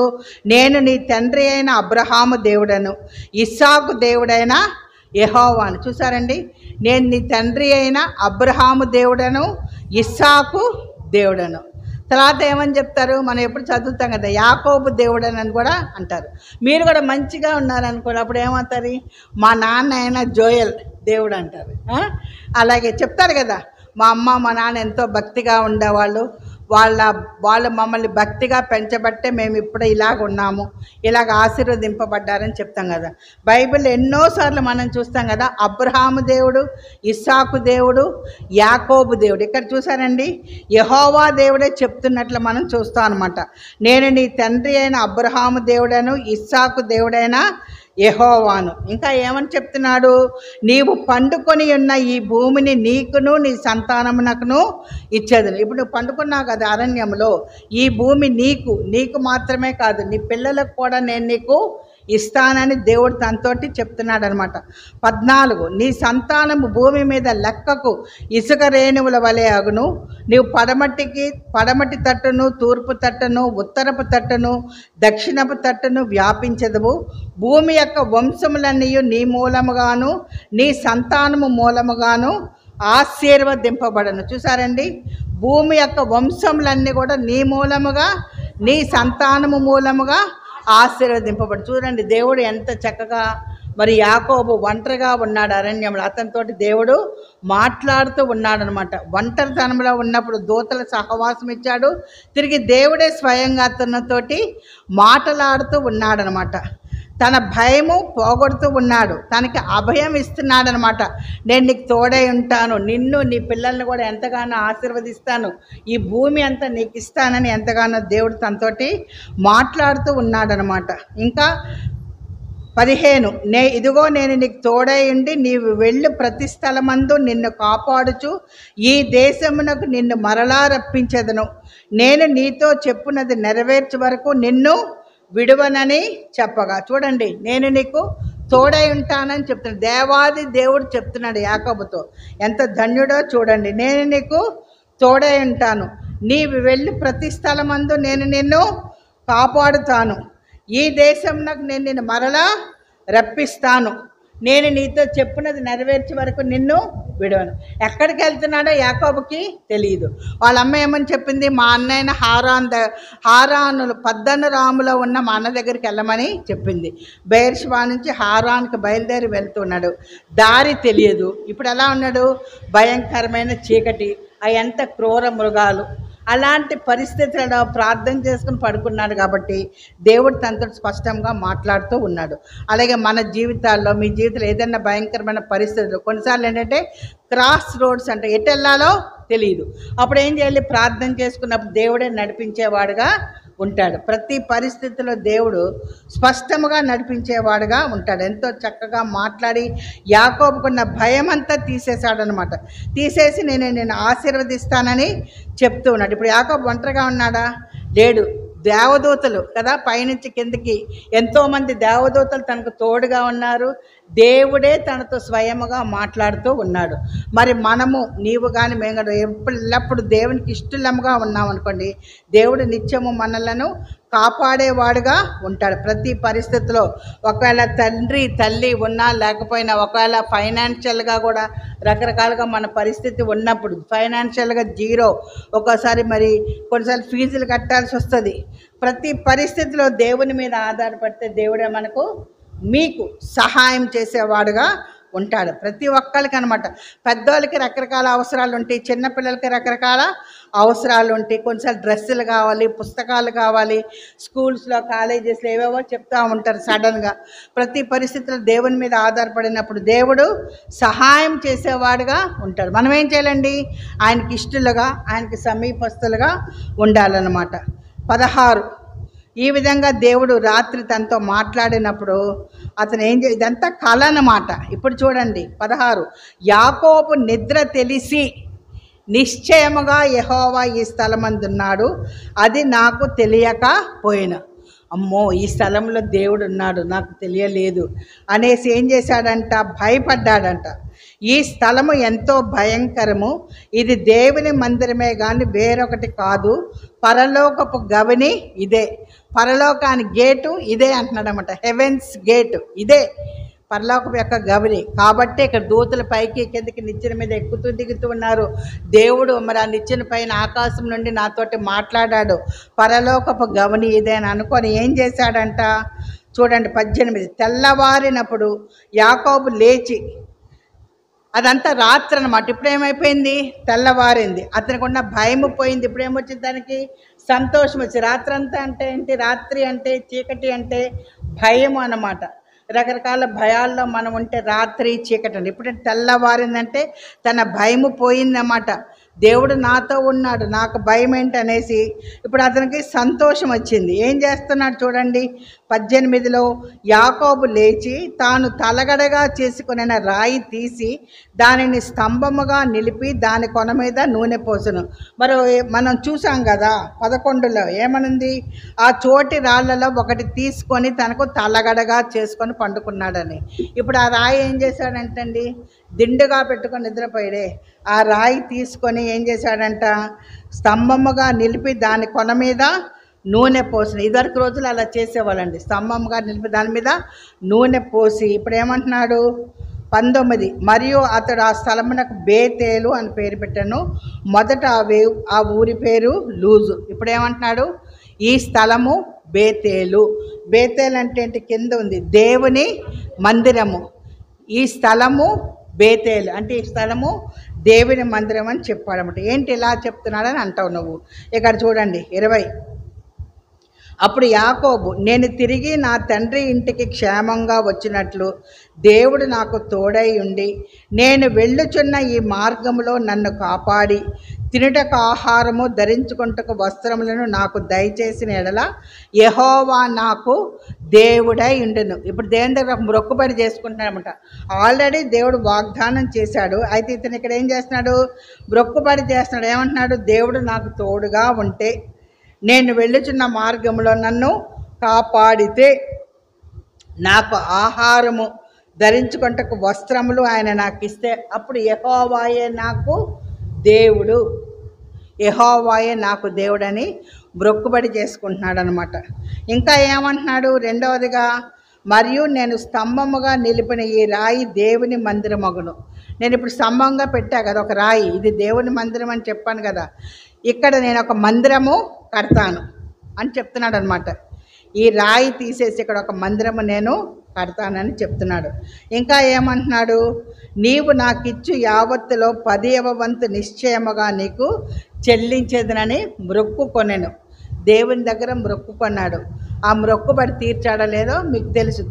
నేను నీ తండ్రి అయిన అబ్రహాము దేవుడను, ఇస్సాకు దేవుడైన యెహోవాను. చూసారండి, నేను నీ తండ్రి అయిన అబ్రహాము దేవుడను, ఇస్సాకు దేవుడను. తర్వాత ఏమని చెప్తారు, మనం ఎప్పుడు చదువుతాం కదా, యాకోబు దేవుడని అని కూడా అంటారు. మీరు కూడా మంచిగా ఉన్నారనుకోండి, అప్పుడు ఏమవుతారు, మా నాన్న అయిన జోయల్ దేవుడు అంటారు. అలాగే చెప్తారు కదా, మా అమ్మ మా నాన్న ఎంతో భక్తిగా ఉండేవాళ్ళు, వాళ్ళు మమ్మల్ని భక్తిగా పెంచబట్టే మేము ఇప్పుడు ఇలాగ ఉన్నాము, ఇలాగ ఆశీర్వదింపబడ్డారని చెప్తాం కదా. బైబిల్ ఎన్నోసార్లు మనం చూస్తాం కదా, అబ్రహాము దేవుడు, ఇస్సాకు దేవుడు, యాకోబు దేవుడు. ఇక్కడ చూసారండి, యెహోవా దేవుడే చెప్తున్నట్లు మనం చూస్తాం అనమాట. నేను నీ తండ్రి అయిన అబ్రహాము దేవుడను, ఇస్సాకు దేవుడైన యెహోవాను. ఇంకా ఏమని చెప్తున్నాడు, నీవు పండుకొని ఉన్న ఈ భూమిని నీకును నీ సంతానమునకును ఇచ్చేదను. ఇప్పుడు నువ్వు పండుకున్నావు కదా అరణ్యంలో, ఈ భూమి నీకు మాత్రమే కాదు, నీ పిల్లలకు కూడా నేను నీకు ఇస్తానని దేవుడు తనతోటి చెప్తున్నాడు అనమాట. 14 నీ సంతానము భూమి మీద లెక్కకు ఇసుక రేణువుల వలె అగును, నీవు పడమటి తట్టును, తూర్పు తట్టును, ఉత్తరపు తట్టును, దక్షిణపు తట్టును వ్యాపించదువు. భూమి యొక్క వంశములన్నీ నీ మూలముగాను నీ సంతానము మూలముగాను ఆశీర్వదింపబడను. చూసారండి, భూమి యొక్క వంశములన్నీ కూడా నీ మూలముగా నీ సంతానము మూలముగా ఆశీర్వదింపబడి. చూడండి దేవుడు ఎంత చక్కగా, మరి యాకోబు ఒంటరిగా ఉన్నాడు అరణ్యంలో, అతనితోటి దేవుడు మాట్లాడుతూ ఉన్నాడనమాట. ఒంటరితనంలో ఉన్నప్పుడు దూతల సహవాసం ఇచ్చాడు, తిరిగి దేవుడే స్వయంగా అతనితోటి మాట్లాడుతూ ఉన్నాడనమాట. తన భయము పోగొడుతూ ఉన్నాడు, తనకి అభయం ఇస్తున్నాడు అనమాట. నేను నీకు తోడై ఉంటాను, నిన్ను నీ పిల్లల్ని కూడా ఎంతగానో ఆశీర్వదిస్తాను, ఈ భూమి అంతా నీకు ఇస్తానని ఎంతగానో దేవుడు తనతోటి మాట్లాడుతూ ఉన్నాడనమాట. ఇంకా 15, ఇదిగో నేను నీకు తోడై ఉండి నీవు వెళ్ళు ప్రతి స్థలమందు నిన్ను కాపాడుచు ఈ దేశమునకు నిన్ను మరలా రప్పించెదను, నేను నీతో చెప్పున్నది నెరవేర్చే వరకు నిన్ను విడువనని చెప్పగా. చూడండి, నేను నీకు తోడై ఉంటానని చెప్తున్నాడు. దేవాది దేవుడు చెప్తున్నాడు యాకోబుతో. ఎంత ధన్యుడో చూడండి. నేను నీకు తోడై ఉంటాను, నీవు వెళ్ళి ప్రతి స్థలమందు నేను నిన్ను కాపాడుతాను, ఈ దేశంలోకి నేను నిన్ను మరలా రప్పిస్తాను, నేను నీతో చెప్పినది నెరవేర్చే వరకు నిన్ను విడవను. ఎక్కడికి వెళ్తున్నాడో యాకోబుకి తెలియదు. వాళ్ళ అమ్మ ఏమని చెప్పింది, మా అన్నయ్యన హారాను పద్దనరాములో ఉన్న మా అన్న దగ్గరికి వెళ్ళమని చెప్పింది. బెయేర్షెబా నుంచి హారాన్కి బయలుదేరి వెళ్తున్నాడు, దారి తెలియదు. ఇప్పుడు ఎలా ఉన్నాడు, భయంకరమైన చీకటి, ఎంత క్రూర మృగాలు, అలాంటి పరిస్థితులలో ప్రార్థన చేసుకుని పడుకున్నాడు. కాబట్టి దేవుడు తనతో స్పష్టంగా మాట్లాడుతూ ఉన్నాడు. అలాగే మన జీవితాల్లో, మీ జీవితంలో ఏదైనా భయంకరమైన పరిస్థితులు కొన్నిసార్లు ఏంటంటే క్రాస్ రోడ్స్ అంటే ఎటు వెళ్ళాలో తెలియదు. అప్పుడు ఏం చేయాలి, ప్రార్థన చేసుకున్నప్పుడు దేవుడే నడిపించేవాడుగా ఉంటాడు. ప్రతి పరిస్థితిలో దేవుడు స్పష్టంగా నడిపించేవాడుగా ఉంటాడు. ఎంతో చక్కగా మాట్లాడి యాకోబుకున్న భయం అంతా తీసేశాడనమాట. తీసేసి నేను ఆశీర్వదిస్తానని చెప్తూ ఉన్నాడు. ఇప్పుడు యాకోబు ఒంటరిగా ఉన్నాడా? లేడు. దేవదూతలు కదా, పైనుంచి కిందకి ఎంతోమంది దేవదూతలు తనకు తోడుగా ఉన్నారు. దేవుడే తనతో స్వయముగా మాట్లాడుతూ ఉన్నాడు. మరి మనము, నీవు కానీ మేము కానీ ఎల్లప్పుడు దేవునికి ఇష్టలముగా ఉన్నాం అనుకోండి, దేవుడు నిత్యము మనలను కాపాడేవాడుగా ఉంటాడు. ప్రతి పరిస్థితిలో ఒకవేళ తండ్రి తల్లి ఉన్నా లేకపోయినా, ఒకవేళ ఫైనాన్షియల్గా కూడా రకరకాలుగా మన పరిస్థితి ఉన్నప్పుడు, ఫైనాన్షియల్గా జీరో, ఒక్కోసారి మరి కొన్నిసార్లు ఫీజులు కట్టాల్సి వస్తుంది. ప్రతి పరిస్థితిలో దేవుని మీద ఆధారపడితే దేవుడే మనకు మీకు సహాయం చేసేవాడుగా ఉంటాడు. ప్రతి ఒక్కరికి అనమాట. పెద్దవాళ్ళకి రకరకాల అవసరాలు ఉంటాయి, చిన్నపిల్లలకి రకరకాల అవసరాలు ఉంటాయి. కొన్నిసార్లు డ్రెస్సులు కావాలి, పుస్తకాలు కావాలి, స్కూల్స్లో కాలేజెస్లో ఏవేవో చెప్తూ ఉంటారు సడన్గా. ప్రతి పరిస్థితిలో దేవుని మీద ఆధారపడినప్పుడు దేవుడు సహాయం చేసేవాడుగా ఉంటాడు. మనం ఏం చేయాలండి, ఆయనకి ఇష్టలుగా, ఆయనకి సమీపస్తులుగా ఉండాలన్నమాట. 16, ఈ విధంగా దేవుడు రాత్రి తనతో మాట్లాడినప్పుడు అతను ఇదంతా కళ అన్నమాట. ఇప్పుడు చూడండి 16, యాకోబు నిద్ర తెలిసి నిశ్చయముగా యెహోవా ఈ స్థలమందున్నాడు, అది నాకు తెలియకపోయినా. అమ్మో, ఈ స్థలంలో దేవుడు ఉన్నాడు, నాకు తెలియలేదు అనేసి ఏం చేశాడంట, భయపడ్డాడంట. ఈ స్థలము ఎంతో భయంకరము, ఇది దేవుని మందిరమే కానీ వేరొకటి కాదు, పరలోకపు గవిని ఇదే, పరలోకాని గేటు ఇదే అంటున్నాడు అనమాట. హెవెన్స్ గేటు ఇదే, పరలోకపు యొక్క గవిని. కాబట్టి ఇక్కడ దూతల పైకి కిందకి నిచ్చెన మీద ఎక్కుతూ దిగుతూ ఉన్నారు. దేవుడు మరి ఆ నిచ్చెన పైన ఆకాశం నుండి నాతోటి మాట్లాడాడు, పరలోకపు గవిని ఇదే అని అనుకొని ఏం చేశాడంట చూడండి. 18, తెల్లవారినప్పుడు యాకోబు లేచి, అదంతా రాత్రి అనమాట. ఇప్పుడు ఏమైపోయింది, తెల్లవారింది. అతనికి ఉన్న భయము పోయింది. ఇప్పుడు ఏమొచ్చింది, దానికి సంతోషం వచ్చి. రాత్రి అంతా అంటే ఏంటి, రాత్రి అంటే చీకటి అంటే భయము అన్నమాట. రకరకాల భయాల్లో మనం ఉంటే రాత్రి చీకటి అండి. ఇప్పుడు తెల్లవారిందంటే తన భయము పోయిందన్నమాట. దేవుడు నాతో ఉన్నాడు, నాకు భయం ఏంటనేసి ఇప్పుడు అతనికి సంతోషం వచ్చింది. ఏం చేస్తున్నాడు చూడండి 18లో, యాకోబు లేచి తాను తలగడగా చేసుకున్న రాయి తీసి దానిని స్తంభముగా నిలిపి దాని కొన మీద నూనె పోసెను. మరి మనం చూసాం కదా 11లో ఏమనుంది, ఆ చోటి రాళ్ళలో ఒకటి తీసుకొని తనకు తలగడగా చేసుకొని పండుకున్నాడని. ఇప్పుడు ఆ రాయి ఏం చేశాడంటండి, దిండుగా పెట్టుకొని నిద్రపోయాడే, ఆ రాయి తీసుకొని ఏం చేశాడంట, స్తంభముగా నిలిపి దాని కొన మీద నూనె పోసిన. ఇదివరకు రోజులు అలా చేసేవాళ్ళండి, స్తంభంగా నిలిపి దాని మీద నూనె పోసి. ఇప్పుడు ఏమంటున్నాడు 19, మరియు అతడు ఆ స్థలమునకు బేతేలు అని పేరు పెట్టాను. మొదట ఆ ఊరి పేరు లూజు. ఇప్పుడు ఏమంటున్నాడు, ఈ స్థలము బేతేలు. బేతేలు అంటే ఏంటి, కింద ఉంది దేవుని మందిరము. ఈ స్థలము బేతేలు అంటే ఈ స్థలము దేవుని మందిరం అని చెప్పాడనమాట. ఏంటి ఇలా చెప్తున్నాడని అంటావు నువ్వు. ఇక్కడ చూడండి 20, అప్పుడు యాకోబు, నేను తిరిగి నా తండ్రి ఇంటికి క్షేమంగా వచ్చినట్లు దేవుడు నాకు తోడై ఉండి నేను వెళ్ళుచున్న ఈ మార్గములో నన్ను కాపాడి తినుటకు ఆహారము ధరించుకుంటకు వస్త్రములను నాకు దయచేసిన ఎడల యెహోవా నాకు దేవుడై ఉండును. ఇప్పుడు దేవుని దగ్గర మొక్కుబడి చేసుకుంటున్నాడనమాట. ఆల్రెడీ దేవుడు వాగ్దానం చేశాడు. అయితే ఇతను ఇక్కడ ఏం చేస్తున్నాడు? మొక్కుబడి చేస్తున్నాడు. ఏమంటున్నాడు? దేవుడు నాకు తోడుగా ఉంటే, నేను వెళ్ళుచున్న మార్గంలో నన్ను కాపాడితే, నాకు ఆహారము ధరించుకుంటకు వస్త్రములు ఆయన నాకు ఇస్తే, అప్పుడు యెహోవాయే నాకు దేవుడు, యెహోవాయే నాకు దేవుడని మొక్కుబడి చేసుకుంటున్నాడు అనమాట. ఇంకా ఏమంటున్నాడు? రెండవదిగా, మరియు నేను స్తంభముగా నిలిపిన ఈ రాయి దేవుని మందిరమగును. నేను ఇప్పుడు స్తంభంగా పెట్టా కదా ఒక రాయి, ఇది దేవుని మందిరం అని చెప్పాను కదా. ఇక్కడ నేను ఒక మందిరము కడతాను అని చెప్తున్నాడు అనమాట. ఈ రాయి తీసేసి ఇక్కడ ఒక మందిరము నేను కడతానని చెప్తున్నాడు. ఇంకా ఏమంటున్నాడు? నీవు నాకిచ్చు యావత్తులో 10వ వంతు నిశ్చయముగా నీకు చెల్లించేదనని మొక్కుకొనెను. దేవుని దగ్గర మొక్కుకొన్నాడు. ఆ మొక్కుబడి తీర్చాడా లేదో మీకు తెలుసు.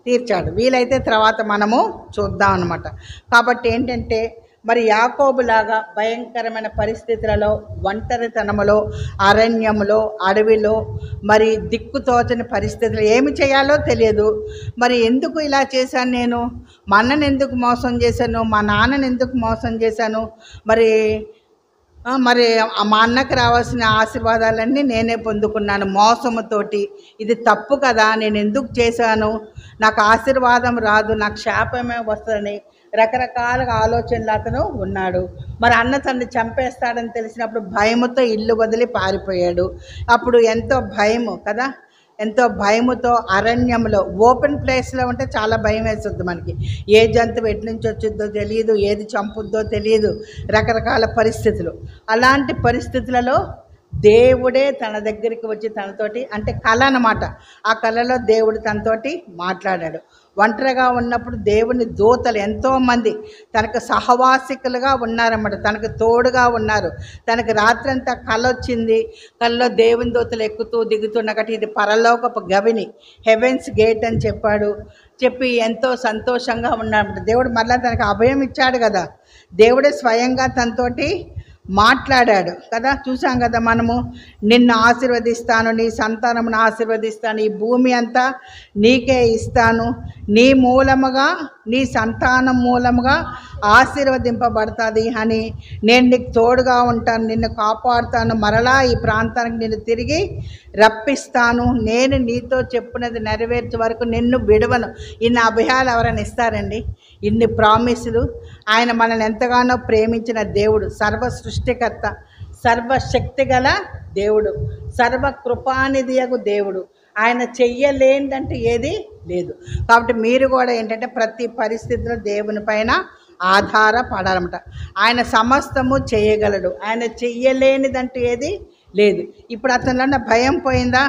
తీర్చాడు. వీలైతే తర్వాత మనము చూద్దాం అన్నమాట. కాబట్టి ఏంటంటే, మరి యాకోబులాగా భయంకరమైన పరిస్థితులలో, ఒంటరితనములో, అరణ్యములో, అడవిలో, మరి దిక్కుతోచని పరిస్థితులు ఏమి చేయాలో తెలియదు. మరి ఎందుకు ఇలా చేశాను నేను? మా అన్నని ఎందుకు మోసం చేశాను? మా నాన్నని ఎందుకు మోసం చేశాను? మరి మా అన్నకు రావాల్సిన ఆశీర్వాదాలన్నీ నేనే పొందుకున్నాను మోసముతోటి. ఇది తప్పు కదా, నేను ఎందుకు చేశాను? నాకు ఆశీర్వాదం రాదు, నాకు శాపమే వస్తుందని రకరకాలుగా ఆలోచనలు అతను ఉన్నాడు. మరి అన్న తనని చంపేస్తాడని తెలిసినప్పుడు భయముతో ఇల్లు వదిలి పారిపోయాడు. అప్పుడు ఎంతో భయము కదా, ఎంతో భయముతో అరణ్యంలో, ఓపెన్ ప్లేస్లో ఉంటే చాలా భయం వేస్తుంది మనకి. ఏ జంతువు ఎటు నుంచి వచ్చిద్దో తెలియదు, ఏది చంపుద్దో తెలియదు, రకరకాల పరిస్థితులు. అలాంటి పరిస్థితులలో దేవుడే తన దగ్గరికి వచ్చి తనతోటి, అంటే కళ అన్నమాట, ఆ కళలో దేవుడు తనతోటి మాట్లాడాడు. ఒంటరిగా ఉన్నప్పుడు దేవుని దూతలు ఎంతోమంది తనకు సహవాసికులుగా ఉన్నారన్నమాట, తనకు తోడుగా ఉన్నారు. తనకు రాత్రంతా కళ వచ్చింది, కళ్ళలో దేవుని దూతలు ఎక్కుతూ దిగుతున్నకటి ఇది పరలోకపు గవిని, హెవెన్స్ గేట్ అని చెప్పి ఎంతో సంతోషంగా ఉన్నారన్నమాట. దేవుడు మరలా తనకు అభయం ఇచ్చాడు కదా, దేవుడే స్వయంగా తనతోటి మాట్లాడాడు కదా. చూసాం కదా మనము, నిన్ను ఆశీర్వదిస్తాను, నీ సంతానమును ఆశీర్వదిస్తాను, ఈ భూమి అంతా నీకే ఇస్తాను, నీ మూలముగా, నీ సంతానం మూలముగా ఆశీర్వదింపబడుతుంది అని, నేను నీకు తోడుగా ఉంటాను, నిన్ను కాపాడుతాను, మరలా ఈ ప్రాంతానికి నిన్ను తిరిగి రప్పిస్తాను, నేను నీతో చెప్పినది నెరవేర్చే వరకు నిన్ను విడవను. ఇన్ని అభయాలు ఎవరైనా ఇస్తారండి? ఇన్ని ప్రామిసులు. ఆయన మనల్ని ఎంతగానో ప్రేమించిన దేవుడు, సర్వ సృష్టికర్త, సర్వశక్తి గల దేవుడు, సర్వకృపానిధియగు దేవుడు. ఆయన చెయ్యలేందంటే ఏది లేదు. కాబట్టి మీరు కూడా ఏంటంటే ప్రతి పరిస్థితిలో దేవుని పైన ఆధారపడాలన్నమాట. ఆయన సమస్తము చేయగలడు, ఆయన చెయ్యలేనిదంటూ ఏది లేదు. ఇప్పుడు అతనిలో ఉన్న భయం పోయిందా?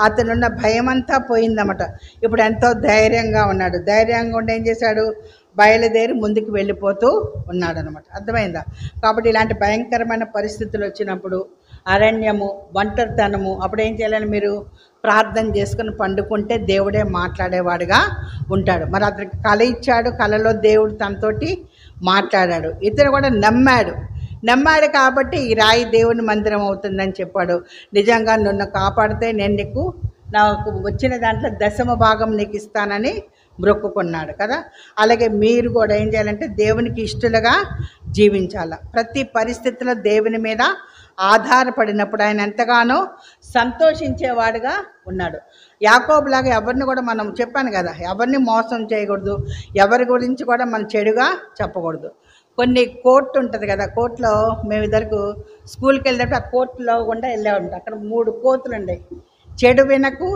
అతనున్న భయం అంతా పోయిందన్నమాట. ఇప్పుడు ఎంతో ధైర్యంగా ఉన్నాడు. ధైర్యంగా ఉండి ఏం చేశాడు? బయలుదేరి ముందుకు వెళ్ళిపోతూ ఉన్నాడు అనమాట. అర్థమైందా? కాబట్టి ఇలాంటి భయంకరమైన పరిస్థితులు వచ్చినప్పుడు, అరణ్యము, ఒంటరితనము, అప్పుడు ఏం చేయాలని మీరు ప్రార్థన చేసుకుని పండుకుంటే దేవుడే మాట్లాడేవాడుగా ఉంటాడు. మరి అతనికి కళ ఇచ్చాడు, కళలో దేవుడు తనతోటి మాట్లాడాడు. ఇతను కూడా నమ్మాడు కాబట్టి ఈ రాయి దేవుని మందిరం అవుతుందని చెప్పాడు. నిజంగా నిన్ను కాపాడితే నేను నీకు, నాకు వచ్చిన దాంట్లో 10వ భాగం నీకు ఇస్తానని మొక్కుకున్నాడు కదా. అలాగే మీరు కూడా ఏం చేయాలంటే దేవునికి ఇష్టలుగా జీవించాలి. ప్రతి పరిస్థితిలో దేవుని మీద ఆధారపడినప్పుడు ఆయన ఎంతగానో సంతోషించేవాడుగా ఉన్నాడు. యాకోబులాగా ఎవరిని కూడా, మనం చెప్పాను కదా, ఎవరిని మోసం చేయకూడదు, ఎవరి గురించి కూడా మనం చెడుగా చెప్పకూడదు. కొన్ని కోర్టు ఉంటుంది కదా, కోర్టులో మేము ఇద్దరికి స్కూల్కి వెళ్ళినప్పుడు ఆ కోర్టులో గుండా వెళ్ళామంట. అక్కడ 3 కోతులు ఉండేవి. చెడు వినకు,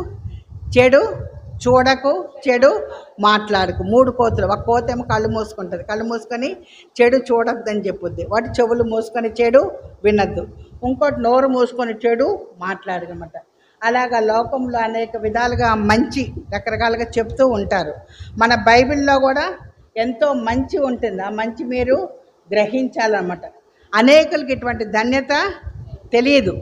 చెడు చూడకు, చెడు మాట్లాడకు. 3 కోతులు. ఒక కోత ఏమో కళ్ళు మూసుకుంటుంది, కళ్ళు మూసుకొని చెడు చూడొద్దని చెప్పుద్ది. వాటి చెవులు మూసుకొని చెడు వినద్దు. ఇంకోటి నోరు మూసుకొని చెడు మాట్లాడదన్నమాట. అలాగా లోకంలో అనేక విధాలుగా మంచి రకరకాలుగా చెప్తూ ఉంటారు. మన బైబిల్లో కూడా ఎంతో మంచి ఉంటుంది. ఆ మంచి మీరు గ్రహించాలన్నమాట. అనేకులకి ఇటువంటి ధన్యత తెలియదు.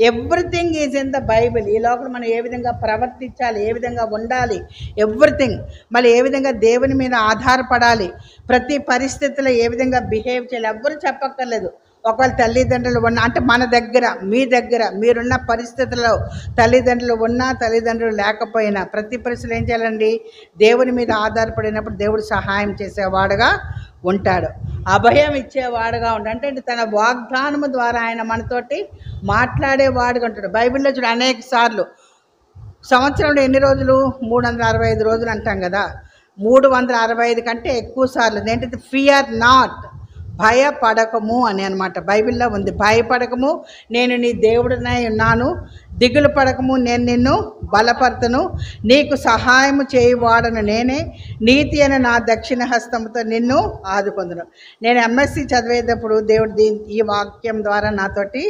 Everything is in the Bible. ఈ లోపల మనం ఏ విధంగా ప్రవర్తించాలి, ఏ విధంగా ఉండాలి, ఎవ్రీథింగ్. మళ్ళీ ఏ విధంగా దేవుని మీద ఆధారపడాలి, ప్రతి పరిస్థితిలో ఏ విధంగా బిహేవ్ చేయాలి ఎవ్వరు చెప్పక్కర్లేదు. ఒకవేళ తల్లిదండ్రులు ఉన్నా అంటే మన దగ్గర, మీ దగ్గర మీరున్న పరిస్థితుల్లో తల్లిదండ్రులు ఉన్నా తల్లిదండ్రులు లేకపోయినా ప్రతి పరిస్థితులు ఏం చేయాలండి? దేవుని మీద ఆధారపడినప్పుడు దేవుడు సహాయం చేసేవాడుగా ఉంటాడు, అభయం ఇచ్చేవాడుగా ఉంటాడు. అంటే తన వాగ్దానము ద్వారా ఆయన మనతోటి మాట్లాడేవాడుగా ఉంటాడు. బైబిల్లో చూడు అనేక సార్లు, సంవత్సరంలో ఎన్ని రోజులు? 365 రోజులు అంటాం కదా. 365 కంటే ఎక్కువ సార్లు ఏంటంటే ఫియర్ నాట్, భయపడకము అని అనమాట. బైబిల్లో ఉంది, భయపడకము నేను నీ దేవుడినై ఉన్నాను, దిగులు పడకము నేను నిన్ను బలపరతను, నీకు సహాయము చేయువాడను నేనే, నీతి అని నా దక్షిణ హస్తముతో నిన్ను ఆదుకొందును. నేను ఎంఎస్సి చదివేటప్పుడు దేవుడు ఈ వాక్యం ద్వారా నాతోటి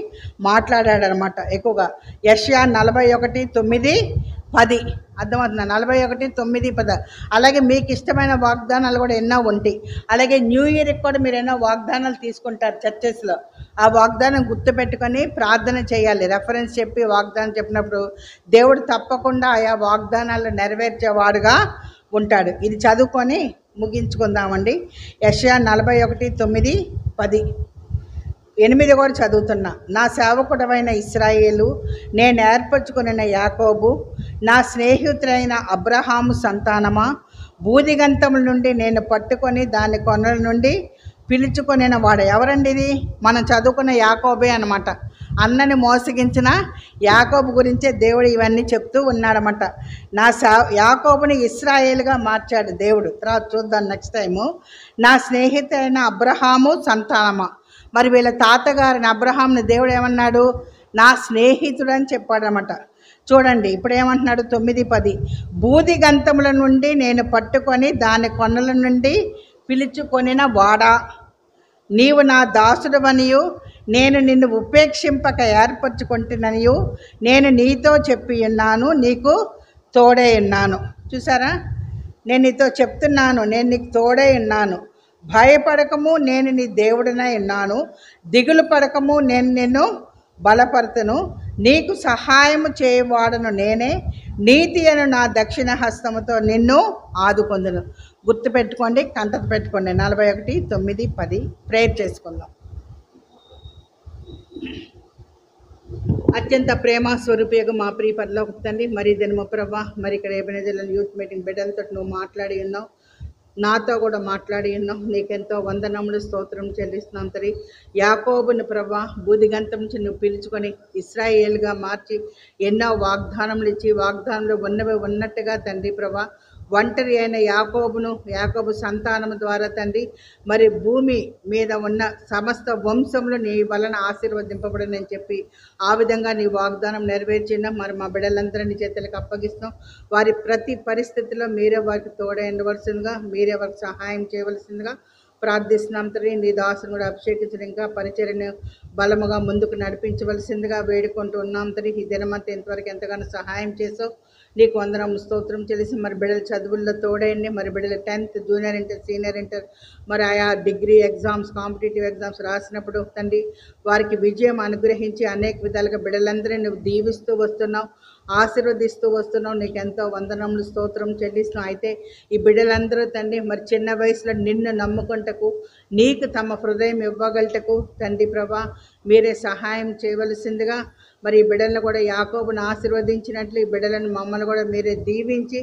మాట్లాడాడు అనమాట ఎక్కువగా. యెషయా 41:9-10 అర్థమవుతుందా? 41:9-10. అలాగే మీకు ఇష్టమైన వాగ్దానాలు కూడా ఎన్నో ఉంటాయి. అలాగే న్యూ ఇయర్కి కూడా మీరు ఎన్నో వాగ్దానాలు తీసుకుంటారు చర్చెస్లో. ఆ వాగ్దానం గుర్తుపెట్టుకొని ప్రార్థన చేయాలి. రెఫరెన్స్ చెప్పి వాగ్దానం చెప్పినప్పుడు దేవుడు తప్పకుండా ఆయా వాగ్దానాలు నెరవేర్చేవాడుగా ఉంటాడు. ఇది చదువుకొని ముగించుకుందామండి. యెషయా 41:9-10. 8 కూడా చదువుతున్నా. నా సేవకుడమైన ఇశ్రాయేలు, నేను ఏర్పరచుకున్న యాకోబు, నా స్నేహితుడైన అబ్రహాము సంతానమా, బూదిగంతముల నుండి నేను పట్టుకొని దాని కొనల నుండి పిలుచుకొనిన వాడు. ఎవరండి ఇది? మనం చదువుకున్న యాకోబే అనమాట. అన్నని మోసగించిన యాకోబు గురించే దేవుడు ఇవన్నీ చెప్తూ ఉన్నాడనమాట. యాకోబుని ఇశ్రాయేలుగా మార్చాడు దేవుడు. తర్వాత చూద్దాం నెక్స్ట్ టైము. నా స్నేహితుడైన అబ్రహాము సంతానమా, మరి వీళ్ళ తాతగారిని అబ్రహాంని దేవుడు ఏమన్నాడు? నా స్నేహితుడు అని చెప్పాడనమాట. చూడండి ఇప్పుడు ఏమంటున్నాడు? 9-10. బూది గంతముల నుండి నేను పట్టుకొని దాని కొనల నుండి పిలుచుకొనిన వాడా, నీవు నా దాసుడవనియు నేను నిన్ను ఉపేక్షింపక ఏర్పరచుకుంటున్ననియు నేను నీతో చెప్పి ఉన్నాను, నీకు తోడే ఉన్నాను. చూసారా? నేను నీతో చెప్తున్నాను, నేను నీకు తోడే ఉన్నాను. భయపడకము, నేను నీ దేవుడినై ఉన్నాను, దిగులు పడకము, నేను నిన్ను బలపరతును, నీకు సహాయము చేయవాడను నేనే, నీతి అను నా దక్షిణ హస్తముతో నిన్ను ఆదుకొందును. గుర్తుపెట్టుకోండి, కంటత పెట్టుకోండి. 41:9-10 ప్రేయర్ చేసుకుందాం. అత్యంత ప్రేమ స్వరూపియగు మా ప్రియ పరలోక తండ్రి, మరి దినము ప్రభా, మరి ఇక్కడ ఎబెనెజర్ యూత్ మీటింగ్ బిడ్డలతో నువ్వు మాట్లాడి ఉన్నావు, నాతో కూడా మాట్లాడి ఉన్నావు. నీకెంతో వందనములు స్తోత్రం చెల్లిస్తున్నాం తండ్రి. యాకోబుని ప్రభా బూదిగంతం నుంచి నువ్వు పిలుచుకొని ఇశ్రాయేలుగా మార్చి ఎన్నో వాగ్దానములు ఇచ్చి వాగ్దానంలో ఉన్నవి ఉన్నట్టుగా తండ్రి ప్రభా ఒంటరి అయిన యాకోబు సంతానము ద్వారా తండ్రి మరి భూమి మీద ఉన్న సమస్త వంశంలో నీ వలన ఆశీర్వదింపబడని చెప్పి ఆ విధంగా నీ వాగ్దానం నెరవేర్చిన మరి మా బిడ్డలందరూ నీ చేతులకు అప్పగిస్తాం. వారి ప్రతి పరిస్థితిలో మీరే వారికి తోడైండవలసిందిగా, మీరే వారికి సహాయం చేయవలసిందిగా ప్రార్థిస్తున్నాం తండ్రి. నీ దాసును కూడా అభిషేకించిన ఇంకా పరిచర్యను బలముగా ముందుకు నడిపించవలసిందిగా వేడుకుంటూ ఉన్నాం తండ్రి. ఈ దినమంతా ఇంతవరకు ఎంతగానో సహాయం చేసావు, నీకు వందనం స్తోత్రం తెలిసి మరి బిడ్డల చదువుల్లో తోడైండి. మరి బిడ్డల 10th junior inter senior inter మరి ఆయా డిగ్రీ ఎగ్జామ్స్ కాంపిటేటివ్ ఎగ్జామ్స్ రాసినప్పుడు తండ్రి వారికి విజయం అనుగ్రహించి అనేక విధాలుగా బిడ్డలందరినీ నువ్వు దీవిస్తూ వస్తున్నావు, ఆశీర్వదిస్తూ వస్తున్నావు. నీకు ఎంతో వందనములు స్తోత్రం చెల్లిస్తున్నావు. అయితే ఈ బిడ్డలందరూ తండ్రి మరి చిన్న వయసులో నిన్ను నమ్ముకుంటకు, నీకు తమ హృదయం ఇవ్వగలటకు తండ్రి ప్రభా మీరే సహాయం చేయవలసిందిగా మరి ఈ బిడ్డలను కూడా యాకోబును ఆశీర్వదించినట్లు ఈ బిడ్డలను మమ్మల్ని కూడా మీరే దీవించి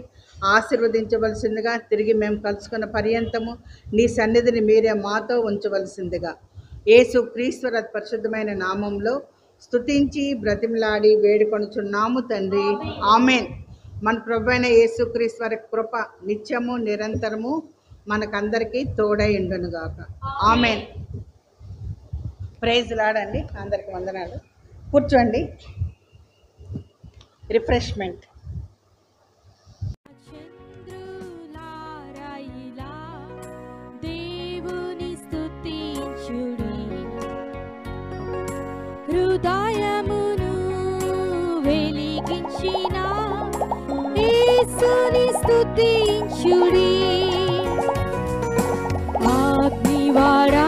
ఆశీర్వదించవలసిందిగా, తిరిగి మేము కలుసుకున్న పర్యంతము నీ సన్నిధిని మీరే మాతో ఉంచవలసిందిగా యేసు క్రీస్తు పరిశుద్ధమైన నామంలో స్తుతించి బ్రతిమలాడి వేడుకొనుచున్నాము తండ్రి, ఆమేన్. మన ప్రభువైన యేసు క్రీస్తు వారి కృప నిత్యము నిరంతరము మనకందరికీ తోడై ఉండునుగాక, ఆమేన్. ప్రైజ్ లార్డ్ అండి. అందరికి వందనాలు. కూర్చోండి. రిఫ్రెష్మెంట్. చంద్రులారాయిలా దేవుని స్తుతించుడి, హృదయమును వెలిగించిన యేసుని స్తుతించుడి. అగ్నివాడా